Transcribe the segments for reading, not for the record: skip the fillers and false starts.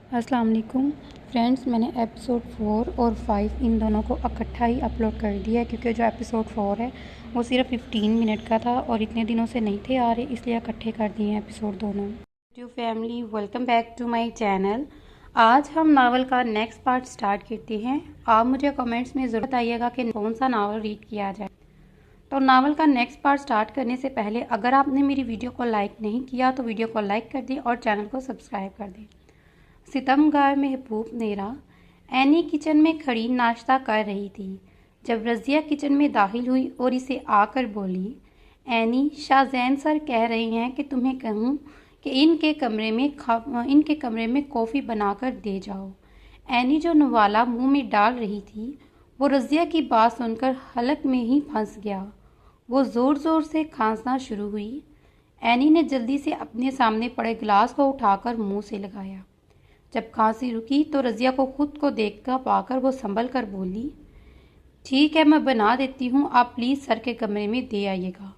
अस्सलाम वालेकुम फ्रेंड्स, मैंने एपिसोड 4 और 5 इन दोनों को इकट्ठा ही अपलोड कर दिया है क्योंकि जो एपिसोड 4 है वो सिर्फ 15 मिनट का था और इतने दिनों से नहीं थे आ रहे, इसलिए इकट्ठे कर दिए हैं एपिसोड दोनों। To family, welcome back to my channel. आज हम नावल का नेक्स्ट पार्ट स्टार्ट करते हैं। आप मुझे कमेंट्स में ज़रूर बताइएगा कि कौन सा नावल रीड किया जाए। तो नावल का नेक्स्ट पार्ट स्टार्ट करने से पहले अगर आपने मेरी वीडियो को लाइक नहीं किया तो वीडियो को लाइक कर दें और चैनल को सब्सक्राइब कर दें। सितमगार महबूब नेरा एनी किचन में खड़ी नाश्ता कर रही थी जब रज़िया किचन में दाखिल हुई और इसे आकर बोली, एनी, शाहजैन सर कह रहे हैं कि तुम्हें कहूँ कि इनके कमरे में कॉफ़ी बनाकर दे जाओ। एनी जो नवाला मुंह में डाल रही थी वो रज़िया की बात सुनकर हलक में ही फंस गया। वो ज़ोर ज़ोर से खांसना शुरू हुई। एनी ने जल्दी से अपने सामने पड़े गिलास को उठाकर मुंह से लगाया। जब खांसी रुकी तो रज़िया को खुद को देखकर पाकर वो संभल कर बोली, ठीक है, मैं बना देती हूँ, आप प्लीज़ सर के कमरे में दे आइएगा।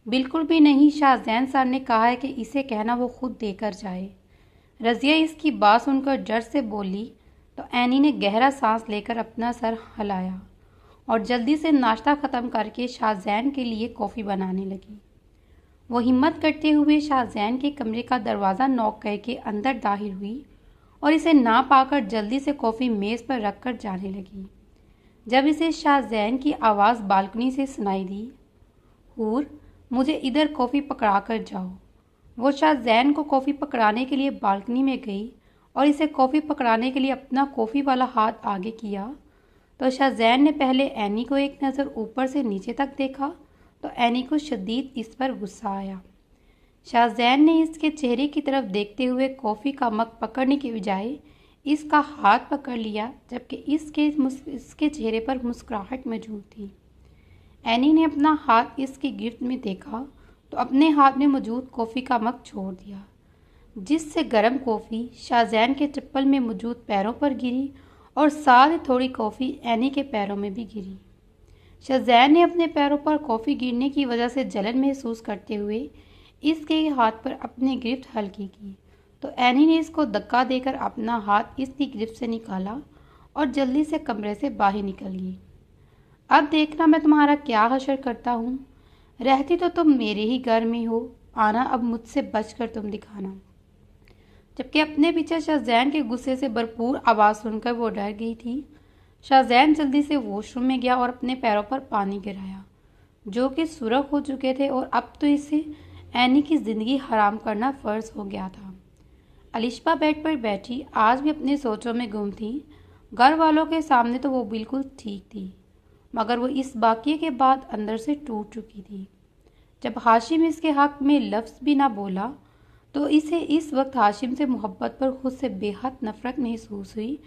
बिल्कुल भी नहीं, शाहजैन सर ने कहा है कि इसे कहना वो खुद देकर जाए। रज़िया इसकी बात सुनकर डर से बोली तो एनी ने गहरा सांस लेकर अपना सर हिलाया और जल्दी से नाश्ता ख़त्म करके शाहजैन के लिए कॉफ़ी बनाने लगी। वो हिम्मत करते हुए शाहजैन के कमरे का दरवाज़ा नॉक करके अंदर दाखिल हुई और इसे ना पाकर जल्दी से कॉफ़ी मेज़ पर रखकर जाने लगी। जब इसे शाहजैन की आवाज़ बालकनी से सुनाई दी, हूर, मुझे इधर कॉफ़ी पकड़ा कर जाओ। वो शाहजैन को कॉफ़ी पकड़ाने के लिए बालकनी में गई और इसे कॉफ़ी पकड़ाने के लिए अपना कॉफ़ी वाला हाथ आगे किया तो शाहजैन ने पहले एनी को एक नज़र ऊपर से नीचे तक देखा तो एनी को शदीद इस पर गुस्सा आया। शाहजैन ने इसके चेहरे की तरफ देखते हुए कॉफ़ी का मग पकड़ने के बजाय इसका हाथ पकड़ लिया, जबकि इसके चेहरे पर मुस्कुराहट मौजूद थी। एनी ने अपना हाथ इसकी गिरफ्त में देखा तो अपने हाथ में मौजूद कॉफ़ी का मग छोड़ दिया, जिससे गर्म कॉफ़ी शाहजैन के चप्पल में मौजूद पैरों पर गिरी और साथ ही थोड़ी कॉफ़ी एनी के पैरों में भी गिरी। शाहजैन ने अपने पैरों पर कॉफ़ी गिरने की वजह से जलन महसूस करते हुए इसके हाथ पर अपनी गिरफ्त हल्की की तो एनी ने इसको धक्का देकर अपना हाथ इसकी गिरफ्त से निकाला और जल्दी से कमरे से बाहर निकल गई। अब देखना मैं तुम्हारा क्या हशर करता हूँ। रहती तो तुम मेरे ही घर में हो, आना अब मुझसे बचकर तुम दिखाना। जबकि अपने पीछे शाहजैन के गुस्से से भरपूर आवाज़ सुनकर वो डर गई थी। शाहजैन जल्दी से वॉशरूम में गया और अपने पैरों पर पानी गिराया, जो कि सुरख हो चुके थे और अब तो इसे एनी की ज़िंदगी हराम करना फ़र्ज हो गया था। अलिशबा बेड पर बैठी आज भी अपनी सोचों में गुम थी। घर वालों के सामने तो वो बिल्कुल ठीक थी, मगर वो इस वाक़ये के बाद अंदर से टूट चुकी थी। जब हाशिम इसके हक़ में लफ्ज़ भी ना बोला तो इसे इस वक्त हाशिम से मोहब्बत पर खुद से बेहद नफ़रत महसूस हुई,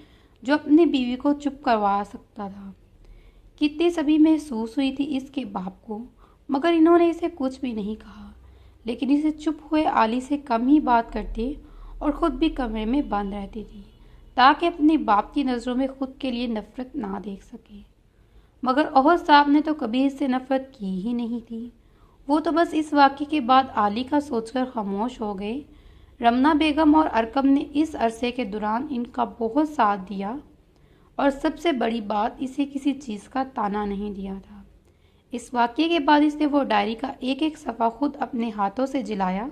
जो अपनी बीवी को चुप करवा सकता था। कितनी सभी महसूस हुई थी इसके बाप को, मगर इन्होंने इसे कुछ भी नहीं कहा, लेकिन इसे चुप हुए आली से कम ही बात करती और ख़ुद भी कमरे में बंद रहती थी ताकि अपने बाप की नज़रों में खुद के लिए नफ़रत ना देख सके। मगर ओहद साहब ने तो कभी इससे नफ़रत की ही नहीं थी। वो तो बस इस वाक़ये के बाद आली का सोचकर खामोश हो गए। रमना बेगम और अरकम ने इस अरसे के दौरान इनका बहुत साथ दिया और सबसे बड़ी बात, इसे किसी चीज़ का ताना नहीं दिया था। इस वाक़ये के बाद इसने वो डायरी का एक एक सफ़ा खुद अपने हाथों से जलाया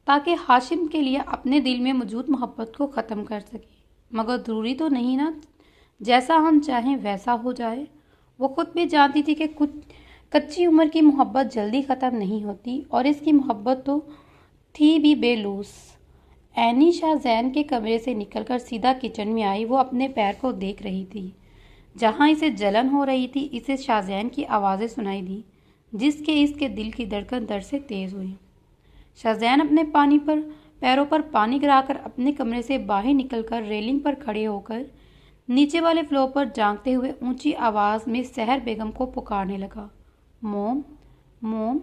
ताकि हाशिम के लिए अपने दिल में मौजूद मोहब्बत को ख़त्म कर सके। मगर ज़रूरी तो नहीं ना जैसा हम चाहें वैसा हो जाए। वो खुद भी जानती थी कि कुछ कच्ची उम्र की मोहब्बत जल्दी ख़त्म नहीं होती और इसकी मोहब्बत तो थी भी बेलूस। एनी शाहजैन के कमरे से निकलकर सीधा किचन में आई। वो अपने पैर को देख रही थी। जहाँ इसे जलन हो रही थी, इसे शाहजैन की आवाज़ें सुनाई दी, जिसके इसके दिल की धड़कन दर्द से तेज़ हुई। शाहजैन अपने पैरों पर पानी गिराकर अपने कमरे से बाहर निकलकर रेलिंग पर खड़े होकर नीचे वाले फ्लोर पर झांकते हुए ऊंची आवाज़ में सहर बेगम को पुकारने लगा। मोम, मोम।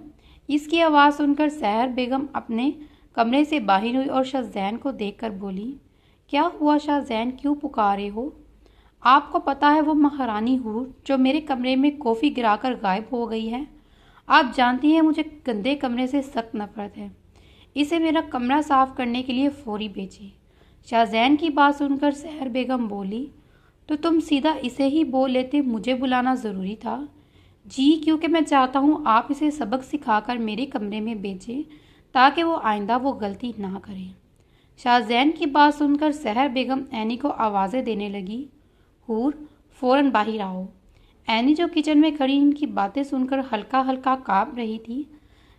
इसकी आवाज़ सुनकर सहर बेगम अपने कमरे से बाहर हुई और शाहजैन को देखकर बोली, क्या हुआ शाहजैन, क्यों पुकारे हो? आपको पता है वो महारानी हूर जो मेरे कमरे में कॉफ़ी गिराकर गायब हो गई है? आप जानती हैं मुझे गंदे कमरे से सख्त नफरत है। इसे मेरा कमरा साफ करने के लिए फौरी भेजिए। शाहजैन की बात सुनकर सहर बेगम बोली, तो तुम सीधा इसे ही बोल लेते, मुझे बुलाना ज़रूरी था। जी, क्योंकि मैं चाहता हूँ आप इसे सबक सिखाकर मेरे कमरे में भेजें ताकि वो आइंदा वो गलती ना करें। शाहजैन की बात सुनकर सहर बेगम एनी को आवाज़ें देने लगी, हूर फ़ौरन बाहर आओ। एनी जो किचन में खड़ी इनकी बातें सुनकर हल्का हल्का कांप रही थी।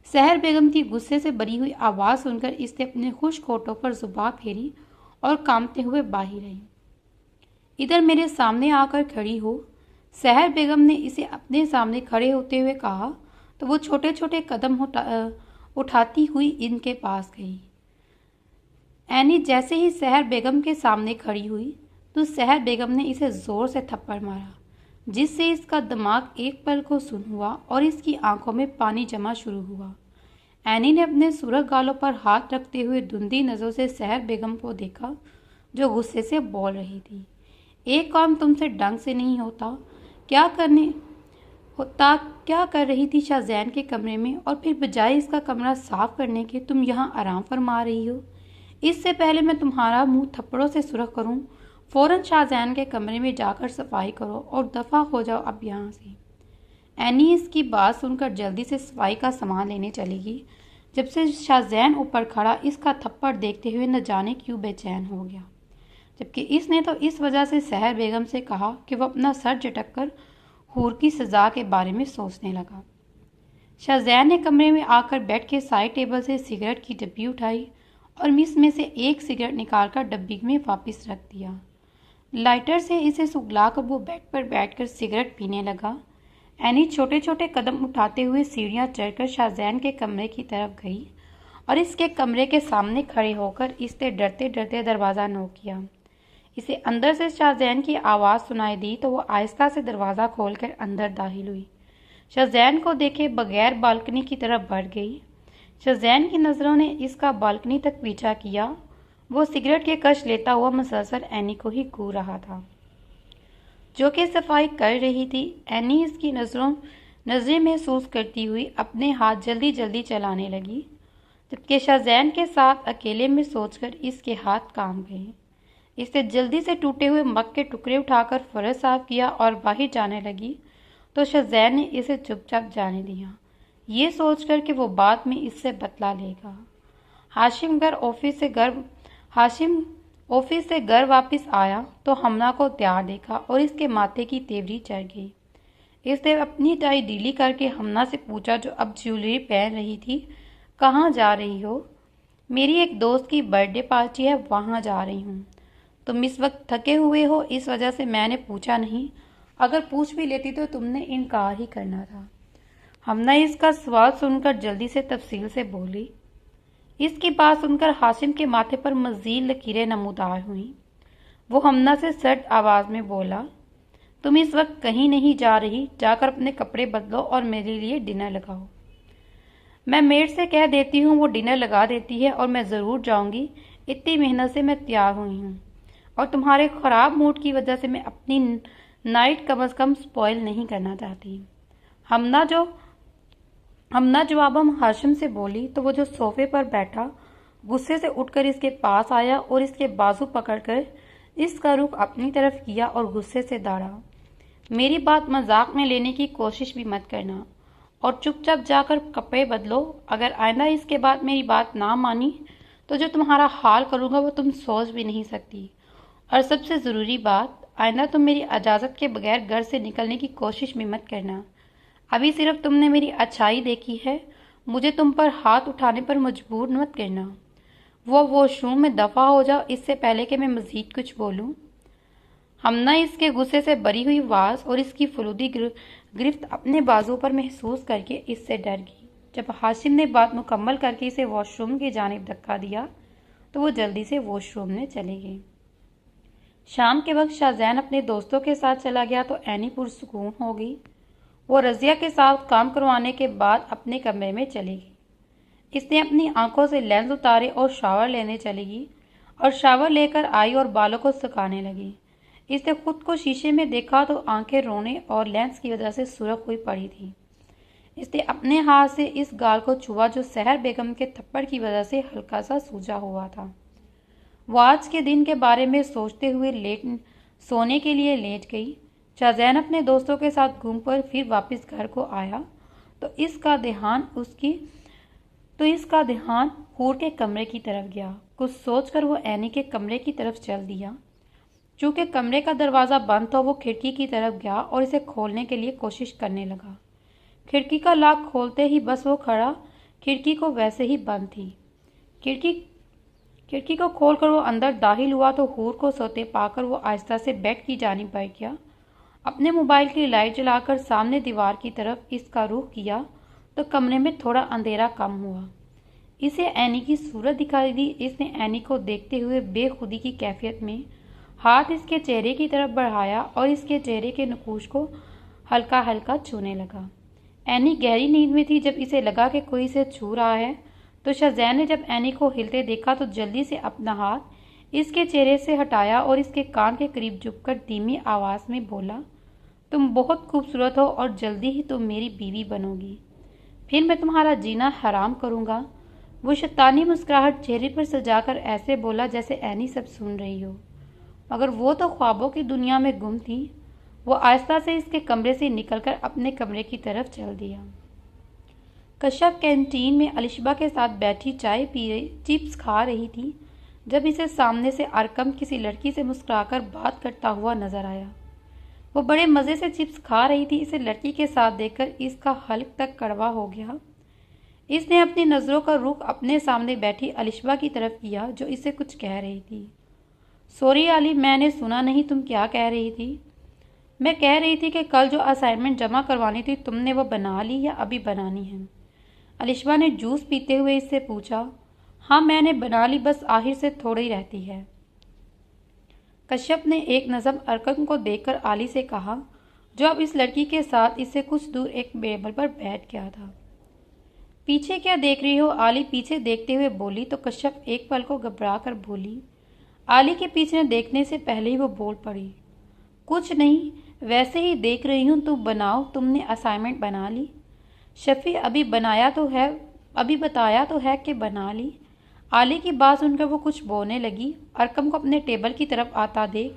सहर बेगम की गुस्से से भरी हुई आवाज़ सुनकर इसने अपने खुश्क होठों पर जुबान फेरी और कांपते हुए बाहर आई। इधर मेरे सामने आकर खड़ी हो। सहर बेगम ने इसे अपने सामने खड़े होते हुए कहा तो वो छोटे छोटे कदम उठाती हुई इनके पास गई। एनी जैसे ही सहर बेगम के सामने खड़ी हुई तो सहर बेगम ने इसे जोर से थप्पड़ मारा, जिससे इसका दिमाग एक पल को सुन्न हुआ और इसकी आंखों में पानी जमा शुरू हुआ। एनी ने अपने सुरख गालों पर हाथ रखते हुए धुंधी नज़रों से सहर बेगम को देखा, जो गुस्से से बोल रही थी, एक काम तुमसे ढंग से नहीं होता। क्या कर रही थी शाहजैन के कमरे में, और फिर बजाय इसका कमरा साफ करने के तुम यहाँ आराम फरमा रही हो। इससे पहले मैं तुम्हारा मुंह थप्पड़ों से सुरख करूं, फौरन शाहजैन के कमरे में जाकर सफाई करो और दफ़ा हो जाओ अब यहाँ से। एनी इसकी बात सुनकर जल्दी से सफाई का सामान लेने चलेगी, जब से शाहजैन ऊपर खड़ा इसका थप्पड़ देखते हुए न जाने क्यों बेचैन हो गया, जबकि इसने तो इस वजह से सहर बेगम से कहा कि वह अपना सर झटक कर हूर की सज़ा के बारे में सोचने लगा। शाहजैन ने कमरे में आकर बेड के साइड टेबल से सिगरेट की डब्बी उठाई और मिस में से एक सिगरेट निकालकर डब्बी में वापस रख दिया। लाइटर से इसे सुगलाकर वो बेड पर बैठकर सिगरेट पीने लगा। एनी छोटे छोटे कदम उठाते हुए सीढ़ियां चढ़कर शाहजैन के कमरे की तरफ गई और इसके कमरे के सामने खड़े होकर इसने डरते डरते दरवाज़ा नॉक किया। इसे अंदर से शाहजैन की आवाज़ सुनाई दी तो वो आहिस्ता से दरवाज़ा खोलकर अंदर दाखिल हुई। शाहजैन को देखे बगैर बालकनी की तरफ बढ़ गई। शाहजैन की नज़रों ने इसका बालकनी तक पीछा किया। वो सिगरेट के कश लेता हुआ मुसलसल एनी को ही घूर रहा था, जो कि सफाई कर रही थी। एनी इसकी नज़रें महसूस करती हुई अपने हाथ जल्दी जल्दी चलाने लगी, जबकि शाहजैन के साथ अकेले में सोचकर इसके हाथ काम गए। इसने जल्दी से टूटे हुए मग के टुकड़े उठाकर फर्श साफ किया और बाहर जाने लगी, तो शाहजैन ने इसे चुपचाप जाने दिया, ये सोचकर कि वो बाद में इससे बदला लेगा। हाशिम ऑफिस से घर वापस आया तो हमना को तैयार देखा और इसके माथे की तेवरी चढ़ गई। इसने अपनी टाई ढीली करके हमना से पूछा, जो अब ज्वेलरी पहन रही थी, कहाँ जा रही हो? मेरी एक दोस्त की बर्थडे पार्टी है, वहाँ जा रही हूँ। तुम इस वक्त थके हुए हो, इस वजह से मैंने पूछा नहीं, अगर पूछ भी लेती तो तुमने इनकार ही करना था। हमना इसका सवाल सुनकर जल्दी से तफसील से बोली। इसकी बात सुनकर हाशिम के माथे पर मज़ीद लकीरें नमूदार हुईं। वो हमना से सर्द आवाज़ में बोला, तुम इस वक्त कहीं नहीं जा रही, जाकर अपने कपड़े बदलो और मेरे लिए डिनर लगाओ। मैं मेड से कह देती हूँ, वो डिनर लगा देती है और मैं ज़रूर जाऊँगी। इतनी मेहनत से मैं तैयार हुई हूँ और तुम्हारे ख़राब मूड की वजह से मैं अपनी नाइट कम अज़ कम स्पॉइल नहीं करना चाहती। हमना जवाबम हाशिम से बोली तो वो जो सोफे पर बैठा गुस्से से उठकर इसके पास आया और इसके बाजू पकड़कर इसका रुख अपनी तरफ किया और गुस्से से दाड़ा, मेरी बात मजाक में लेने की कोशिश भी मत करना और चुपचाप जाकर कपड़े बदलो। अगर आइंदा इसके बाद मेरी बात ना मानी तो जो तुम्हारा हाल करूँगा वो तुम सोच भी नहीं सकती। और सबसे ज़रूरी बात, आइंदा तुम मेरी इजाज़त के बगैर घर से निकलने की कोशिश भी मत करना। अभी सिर्फ तुमने मेरी अच्छाई देखी है, मुझे तुम पर हाथ उठाने पर मजबूर मत करना। वो वॉशरूम में दफ़ा हो जाओ इससे पहले कि मैं मज़ीद कुछ बोलूँ। हमना इसके गुस्से से भरी हुई आवाज़ और इसकी फलूदी गिरफ्त अपने बाजू पर महसूस करके इससे डर गई। जब हाशिम ने बात मुकम्मल करके इसे वॉशरूम की जानिब धक्का दिया तो वो जल्दी से वॉशरूम में चले गई। शाम के वक्त शाहजैन अपने दोस्तों के साथ चला गया तो एनी पुरसुकून हो गई। वो रज़िया के साथ काम करवाने के बाद अपने कमरे में चली गई। इसने अपनी आंखों से लेंस उतारे और शावर लेने चली गई और शावर लेकर आई और बालों को सुखाने लगी। इसने खुद को शीशे में देखा तो आंखें रोने और लेंस की वजह से सुर्ख हुई पड़ी थी। इसने अपने हाथ से इस गाल को छुआ जो सहर बेगम के थप्पड़ की वजह से हल्का सा सूजा हुआ था। वो आज के दिन के बारे में सोचते हुए सोने के लिए लेट गई। शाहजैन अपने दोस्तों के साथ घूमकर फिर वापस घर को आया तो इसका ध्यान हूर के कमरे की तरफ गया। कुछ सोचकर वो एनी के कमरे की तरफ चल दिया। चूंकि कमरे का दरवाज़ा बंद था, वो खिड़की की तरफ गया और इसे खोलने के लिए कोशिश करने लगा। खिड़की का लॉक खोलते ही बस वो खड़ा खिड़की को वैसे ही बंद थी। खिड़की को खोलकर वो अंदर दाखिल हुआ तो हूर को सोते पाकर वो आहिस्ता से बेड की जानिब बढ़ गया। अपने मोबाइल की लाइट जलाकर सामने दीवार की तरफ इसका रुख किया तो कमरे में थोड़ा अंधेरा कम हुआ। इसे एनी की सूरत दिखाई दी। इसने एनी को देखते हुए बेखुदी की कैफियत में हाथ इसके चेहरे की तरफ बढ़ाया और इसके चेहरे के नकूश को हल्का हल्का छूने लगा। एनी गहरी नींद में थी। जब इसे लगा कि कोई इसे छू रहा है तो शाहजैन ने जब एनी को हिलते देखा तो जल्दी से अपना हाथ इसके चेहरे से हटाया और इसके कान के करीब झुककर धीमी आवाज़ में बोला, तुम बहुत खूबसूरत हो और जल्दी ही तुम मेरी बीवी बनोगी। फिर मैं तुम्हारा जीना हराम करूँगा। वो शैतानी मुस्कुराहट चेहरे पर सजाकर ऐसे बोला जैसे एनी सब सुन रही हो, मगर वो तो ख्वाबों की दुनिया में गुम थी। वो आहिस्ता से इसके कमरे से निकलकर अपने कमरे की तरफ चल दिया। कश्यप कैंटीन में अलिशबा के साथ बैठी चाय पी रही चिप्स खा रही थी जब इसे सामने से अरकम किसी लड़की से मुस्कुराकर बात करता हुआ नजर आया। वो बड़े मज़े से चिप्स खा रही थी। इसे लड़की के साथ देखकर इसका हल्क तक कड़वा हो गया। इसने अपनी नज़रों का रुख अपने सामने बैठी अलिशबा की तरफ किया जो इसे कुछ कह रही थी। सॉरी आली, मैंने सुना नहीं, तुम क्या कह रही थी? मैं कह रही थी कि कल जो असाइनमेंट जमा करवानी थी तुमने वो बना ली या अभी बनानी है? अलिशबा ने जूस पीते हुए इससे पूछा। हाँ मैंने बना ली, बस आखिर से थोड़ी रहती है। कश्यप ने एक नज़र अरकम को देखकर आली से कहा जो अब इस लड़की के साथ इससे कुछ दूर एक टेबल पर बैठ गया था। पीछे क्या देख रही हो? आली पीछे देखते हुए बोली तो कश्यप एक पल को घबरा कर बोली। आली के पीछे देखने से पहले ही वो बोल पड़ी, कुछ नहीं, वैसे ही देख रही हूँ। तुम बनाओ, तुमने असाइनमेंट बना ली? शफी अभी बताया तो है कि बना ली। आली की बात सुनकर वो कुछ बोलने लगी। अरकम को अपने टेबल की तरफ आता देख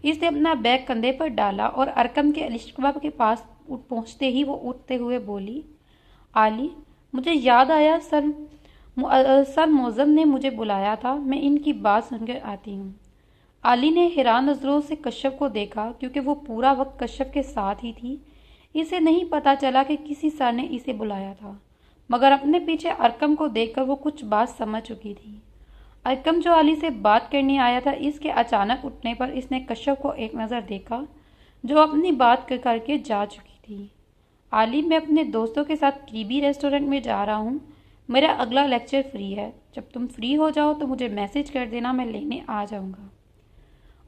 इसने अपना बैग कंधे पर डाला और अरकम के अलिशबा के पास पहुँचते ही वो उठते हुए बोली, आली मुझे याद आया, सर मौज़म ने मुझे बुलाया था, मैं इनकी बात सुनकर आती हूँ। आली ने हैरान नज़रों से कश्यप को देखा क्योंकि वो पूरा वक्त कश्यप के साथ ही थी। इसे नहीं पता चला कि किसी सर ने इसे बुलाया था, मगर अपने पीछे अरकम को देखकर वो कुछ बात समझ चुकी थी। अरकम जो आली से बात करने आया था, इसके अचानक उठने पर इसने कश्यप को एक नज़र देखा जो अपनी बात करके जा चुकी थी। आली, मैं अपने दोस्तों के साथ करीबी रेस्टोरेंट में जा रहा हूँ। मेरा अगला लेक्चर फ्री है। जब तुम फ्री हो जाओ तो मुझे मैसेज कर देना, मैं लेने आ जाऊँगा।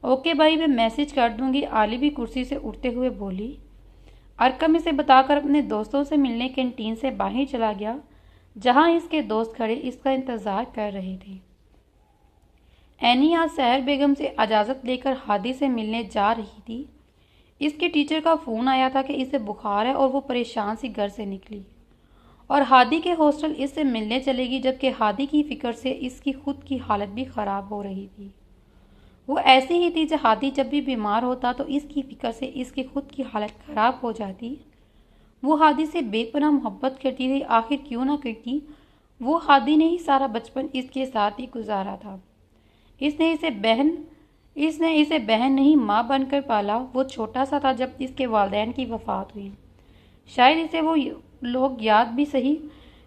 ओके भाई, मैं मैसेज कर दूँगी। आली भी कुर्सी से उठते हुए बोली। अरकम इसे बताकर अपने दोस्तों से मिलने कैंटीन से बाहर चला गया जहाँ इसके दोस्त खड़े इसका इंतज़ार कर रहे थे। एनी आज सहर बेगम से इजाज़त लेकर हादी से मिलने जा रही थी। इसके टीचर का फ़ोन आया था कि इसे बुखार है और वो परेशान सी घर से निकली और हादी के हॉस्टल इससे मिलने चलेगी, जबकि हादी की फ़िक्र से इसकी खुद की हालत भी ख़राब हो रही थी। वो ऐसी ही थी, जब हादी जब भी बीमार होता तो इसकी फ़िक्र से इसकी खुद की हालत ख़राब हो जाती। वो हादी से बेपनाह मोहब्बत करती थी, आखिर क्यों ना करती। वो हादी ने ही सारा बचपन इसके साथ ही गुजारा था। इसने इसे बहन नहीं माँ बनकर पाला। वो छोटा सा था जब इसके वालिदैन की वफ़ात हुई। शायद इसे वो लोग याद भी सही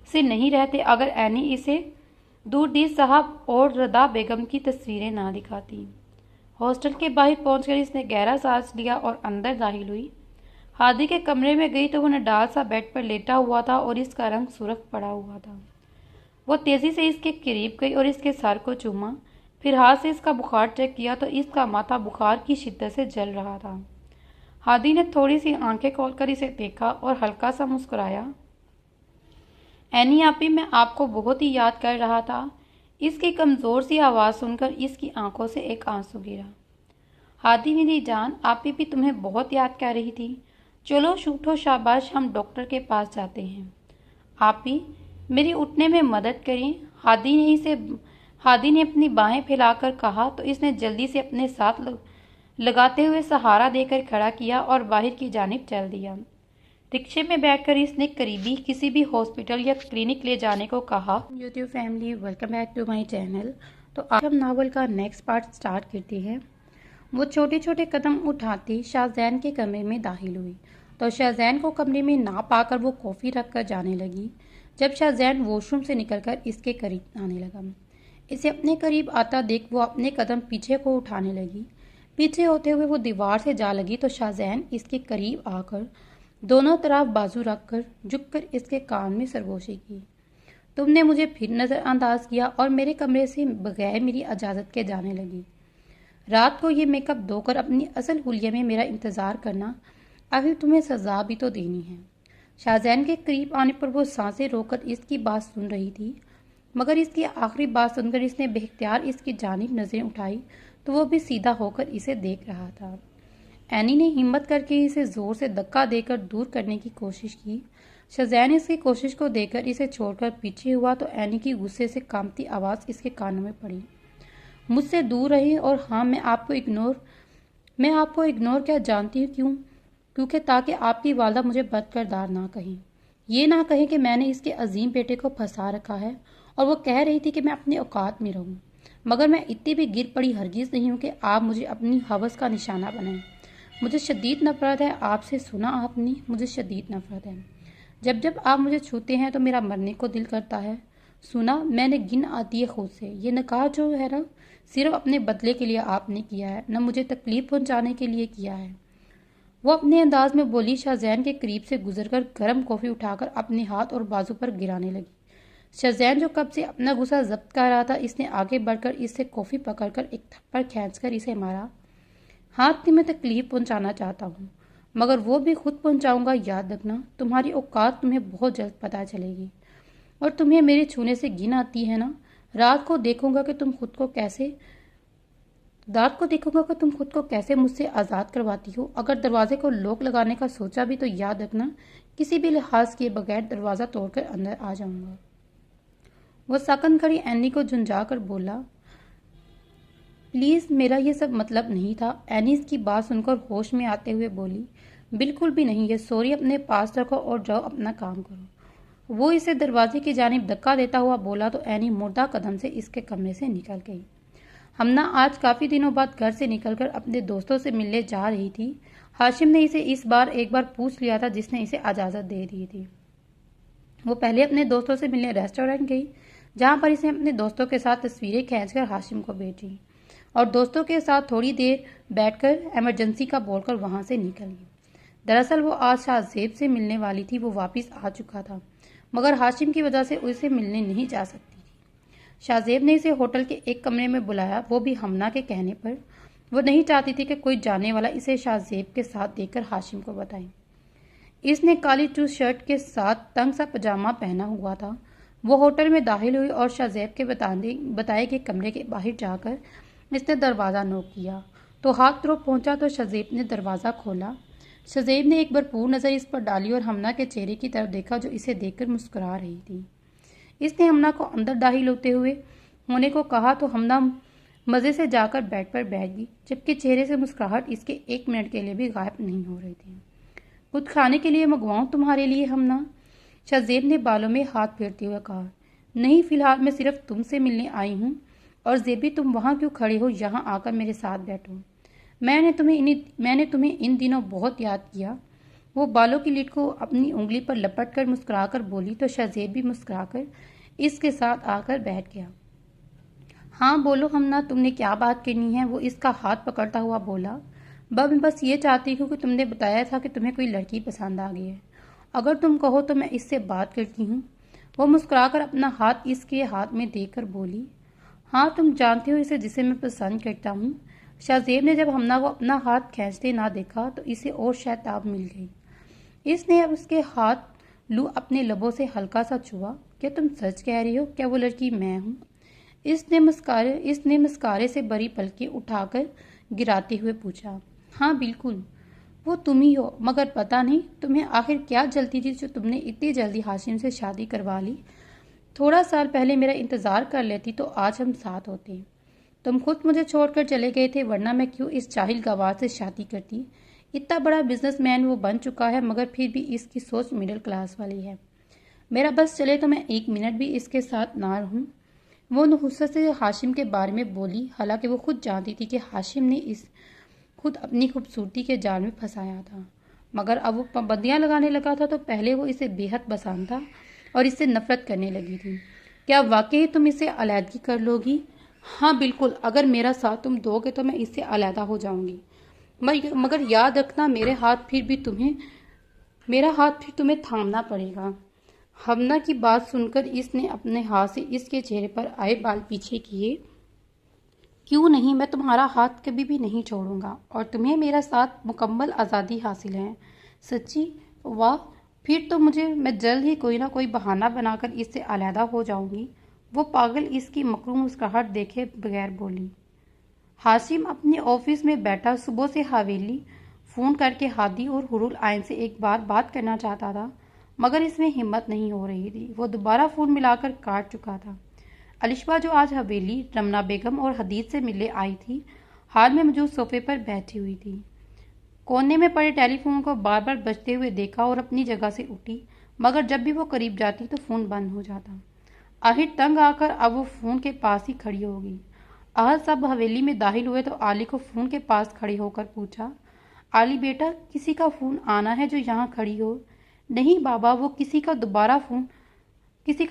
से नहीं रहते अगर एनी इसे दूरदीज साहब और रदा बेगम की तस्वीरें ना दिखाती। हॉस्टल के बाहर पहुंचकर इसने गहरा सांस लिया और अंदर दाखिल हुई। हादी के कमरे में गई तो वो नडाल सा बेड पर लेटा हुआ था और इसका रंग सुर्ख पड़ा हुआ था। वो तेज़ी से इसके करीब गई और इसके सर को चूमा, फिर हाथ से इसका बुखार चेक किया तो इसका माथा बुखार की शिद्दत से जल रहा था। हादी ने थोड़ी सी आंखें खोलकर इसे देखा और हल्का सा मुस्कुराया। एनी आपी, मैं आपको बहुत ही याद कर रहा था। इसकी कमज़ोर सी आवाज़ सुनकर इसकी आंखों से एक आंसू गिरा। हादी मेरी जान, आपी भी तुम्हें बहुत याद कर रही थी। चलो शूठो शाबाश, हम डॉक्टर के पास जाते हैं। आप ही मेरी उठने में मदद करें। हादी ने अपनी बाहें फैलाकर कहा तो इसने जल्दी से अपने साथ लगाते हुए सहारा देकर खड़ा किया और बाहर की जानिब चल दिया। रिक्शे में बैठकर इसने करीबी किसी भी हॉस्पिटल या क्लिनिक ले जाने को कहा। YouTube family, welcome back to my channel. तो आज हम नावल का नेक्स्ट पार्ट स्टार्ट करते हैं। वो छोटे छोटे कदम उठाती शाहजैन के कमरे में दाखिल हुई तो शाहजैन को कमरे में ना पाकर वो कॉफ़ी रख कर जाने लगी। जब शाहजैन वॉशरूम से निकलकर इसके करीब आने लगा, इसे अपने करीब आता देख वो अपने कदम पीछे को उठाने लगी। पीछे होते हुए वो दीवार से जा लगी तो शाहजैन इसके करीब आकर दोनों तरफ बाजू रखकर झुककर इसके कान में सरगोशी की। तुमने मुझे फिर नज़रअंदाज किया और मेरे कमरे से बगैर मेरी इजाज़त के जाने लगी। रात को ये मेकअप धोकर अपनी असल हुलिया में मेरा इंतज़ार करना, अभी तुम्हें सजा भी तो देनी है। शाहजैन के करीब आने पर वो सांसें रोककर इसकी बात सुन रही थी, मगर इसकी आखिरी बात सुनकर इसने बेख्तियार इसकी जानिब नज़रें उठाई तो वो भी सीधा होकर इसे देख रहा था। एनी ने हिम्मत करके इसे जोर से धक्का देकर दूर करने की कोशिश की। शाहजैन इसकी कोशिश को देखकर इसे छोड़कर पीछे हुआ तो एनी की गुस्से से कांपती आवाज़ इसके कानों में पड़ी, मुझसे दूर रहे। और हाँ, मैं आपको इग्नोर क्या जानती हूँ क्यों? क्योंकि ताकि आपकी वालदा मुझे बदकिरदार ना कहें, ये ना कहें कि मैंने इसके अजीम बेटे को फंसा रखा है और वो कह रही थी कि मैं अपनी औकात में रहूं। मगर मैं इतनी भी गिर पड़ी हरगिज़ नहीं हूँ कि आप मुझे अपनी हवस का निशाना बनाएं। मुझे शदीद नफरत है आपसे। सुना आपने? मुझे शदीद नफरत है। जब जब आप मुझे छूते हैं तो मेरा मरने को दिल करता है। सुना, मैंने गिन आती है खुद से। ये निकाह जो है ना, सिर्फ अपने बदले के लिए आपने किया है, न मुझे तकलीफ पहुंचाने के लिए किया है। वो अपने अंदाज में बोली। शाहजैन के करीब से गुजरकर गर्म कॉफ़ी उठाकर अपने हाथ और बाजू पर गिराने लगी। शाहजैन जो कब से अपना गुस्सा जब्त कर रहा था, इसने आगे बढ़कर इससे कॉफ़ी पकड़कर एक थप्पड़ खींचकर इसे मारा। हाथ की मैं तकलीफ पहुंचाना चाहता हूँ, मगर वो भी खुद पहुंचाऊंगा। याद रखना, तुम्हारी औकात तुम्हें बहुत जल्द पता चलेगी। और तुम्हें मेरे छूने से घिन आती है ना? रात को देखूंगा कि तुम खुद को कैसे मुझसे आज़ाद करवाती हो। अगर दरवाजे को लॉक लगाने का सोचा भी तो याद रखना, किसी भी लिहाज किए बगैर दरवाज़ा तोड़कर अंदर आ जाऊंगा। वो सकन खड़ी एनी को झुंझा कर बोला, प्लीज़, मेरा ये सब मतलब नहीं था। एनीस की बात सुनकर होश में आते हुए बोली, बिल्कुल भी नहीं, ये सॉरी अपने पास रखो और जाओ अपना काम करो। वो इसे दरवाजे की जानिब धक्का देता हुआ बोला तो एनी मुर्दा कदम से इसके कमरे से निकल गई। हमना आज काफ़ी दिनों बाद घर से निकलकर अपने दोस्तों से मिलने जा रही थी। हाशिम ने इसे इस बार एक बार पूछ लिया था, जिसने इसे इजाज़त दे दी थी। वो पहले अपने दोस्तों से मिलने रेस्टोरेंट गई, जहाँ पर इसे अपने दोस्तों के साथ तस्वीरें खींचकर हाशिम को भेजी और दोस्तों के साथ थोड़ी देर बैठकर इमरजेंसी का बोलकर वहां से निकल गई। दरअसल वो आज शाहजेब से मिलने वाली थी। वो वापस आ चुका था, मगर हाशिम की वजह से उसे मिलने नहीं जा सकती थी। शाहजेब ने इसे होटल के एक कमरे में बुलाया, वो भी हमना के कहने पर। वो नहीं चाहती थी कि कोई जाने वाला इसे शाहजेब के साथ देखकर हाशिम को बताए। इसने काली चूस शर्ट के साथ तंग सा पजामा पहना हुआ था। वो होटल में दाखिल हुई और शाहजेब के बताए गए कमरे के बाहर जाकर इसने दरवाज़ा नॉक किया तो हाथ तरफ पहुंचा तो शाहजेब ने दरवाज़ा खोला। शाहजेब ने एक भरपूर नज़र इस पर डाली और हमना के चेहरे की तरफ देखा, जो इसे देखकर मुस्कुरा रही थी। इसने हमना को अंदर दाखिल होने को कहा तो हमना मज़े से जाकर बेड पर बैठ गई, जबकि चेहरे से मुस्कुराहट इसके 1 मिनट के लिए भी गायब नहीं हो रही थी। कुछ खाने के लिए मंगवाऊँ तुम्हारे लिए हमना? शाहजेब ने बालों में हाथ फेरते हुए कहा। नहीं, फिलहाल मैं सिर्फ तुमसे मिलने आई हूँ। और जेबी, तुम वहाँ क्यों खड़े हो? यहाँ आकर मेरे साथ बैठो। मैंने तुम्हें इन दिनों बहुत याद किया। वो बालों की लीड को अपनी उंगली पर लपट कर मुस्कुराकर बोली तो शाहजेब भी मुस्कुराकर इसके साथ आकर बैठ गया। हाँ बोलो हमना, तुमने क्या बात करनी है? वो इसका हाथ पकड़ता हुआ बोला। बस ये चाहती हूँ कि तुमने बताया था कि तुम्हें कोई लड़की पसंद आ गई है। अगर तुम कहो तो मैं इससे बात करती हूँ। वो मुस्कुराकर अपना हाथ इसके हाथ में देकर बोली। हाँ, तुम जानती हो इसे जिसे मैं पसंद करता हूँ। शाहजेब ने जब हमना को अपना हाथ खींचते ना देखा तो इसे और शैताब मिल गई। इसने अब उसके हाथ लू अपने लबों से हल्का सा छुआ। क्या तुम सच कह रही हो? क्या वो लड़की मैं हूँ? इसने मस्कारे से बड़ी पलकें उठाकर गिराते हुए पूछा। हाँ बिल्कुल, वो तुम ही हो, मगर पता नहीं तुम्हें आखिर क्या जल्दी थी जो तुमने इतनी जल्दी हाशिम से शादी करवा ली। थोड़ा साल पहले मेरा इंतज़ार कर लेती तो आज हम साथ होते। तुम खुद मुझे छोड़कर चले गए थे, वरना मैं क्यों इस जाहिल गवार से शादी करती। इतना बड़ा बिजनेसमैन वो बन चुका है, मगर फिर भी इसकी सोच मिडिल क्लास वाली है। मेरा बस चले तो मैं एक मिनट भी इसके साथ ना रहूं। वो नुसरत से हाशिम के बारे में बोली, हालांकि वो खुद जानती थी कि हाशिम ने इस खुद अपनी खूबसूरती के जाल में फंसाया था। मगर अब वो पाबंदियां लगाने लगा था तो पहले वो इसे बेहद पसंद था और इससे नफरत करने लगी थी। क्या वाकई तुम इसे अलहदगी कर लोगी? हाँ बिल्कुल, अगर मेरा साथ तुम दोगे तो मैं इससे अलहदा हो जाऊंगी। मगर याद रखना, मेरा हाथ फिर तुम्हें थामना पड़ेगा। हमना की बात सुनकर इसने अपने हाथ से इसके चेहरे पर आए बाल पीछे किए। क्यों नहीं, मैं तुम्हारा हाथ कभी भी नहीं छोड़ूंगा और तुम्हें मेरा साथ मुकम्मल आज़ादी हासिल है। सच्ची? वाह, फिर तो मैं जल्द ही कोई ना कोई बहाना बनाकर इससे अलहदा हो जाऊंगी। वो पागल इसकी मकरूम मुस्कुराहट देखे बगैर बोली। हाशिम अपने ऑफिस में बैठा सुबह से हवेली फ़ोन करके हादी और हुरुल आइन से एक बार बात करना चाहता था, मगर इसमें हिम्मत नहीं हो रही थी। वो दोबारा फ़ोन मिलाकर काट चुका था। अलिशबा जो आज हवेली रमना बेगम और हदीज से मिलने आई थी, हाल में मौजूद सोफे पर बैठी हुई थी। कोने में पड़े टेलीफोन को बार बार बजते हुए देखा और अपनी जगह से उठी, मगर जब भी वो करीब जाती तो फ़ोन बंद हो जाता। आखिर तंग आकर अब वो फ़ोन के पास ही खड़ी हो गई। आज सब हवेली में दाखिल हुए तो आली को फ़ोन के पास खड़े होकर पूछा, आली बेटा, किसी का फ़ोन आना है जो यहाँ खड़ी हो? नहीं बाबा, वो किसी का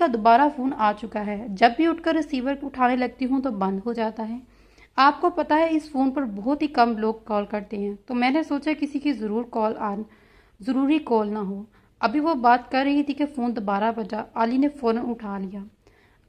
दोबारा फ़ोन आ चुका है। जब भी उठकर रिसीवर उठाने लगती हूँ तो बंद हो जाता है। आपको पता है इस फ़ोन पर बहुत ही कम लोग कॉल करते हैं, तो मैंने सोचा किसी की ज़रूरी कॉल ना हो। अभी वो बात कर रही थी कि फ़ोन दोबारा बजा। आली ने फ़ौरन उठा लिया।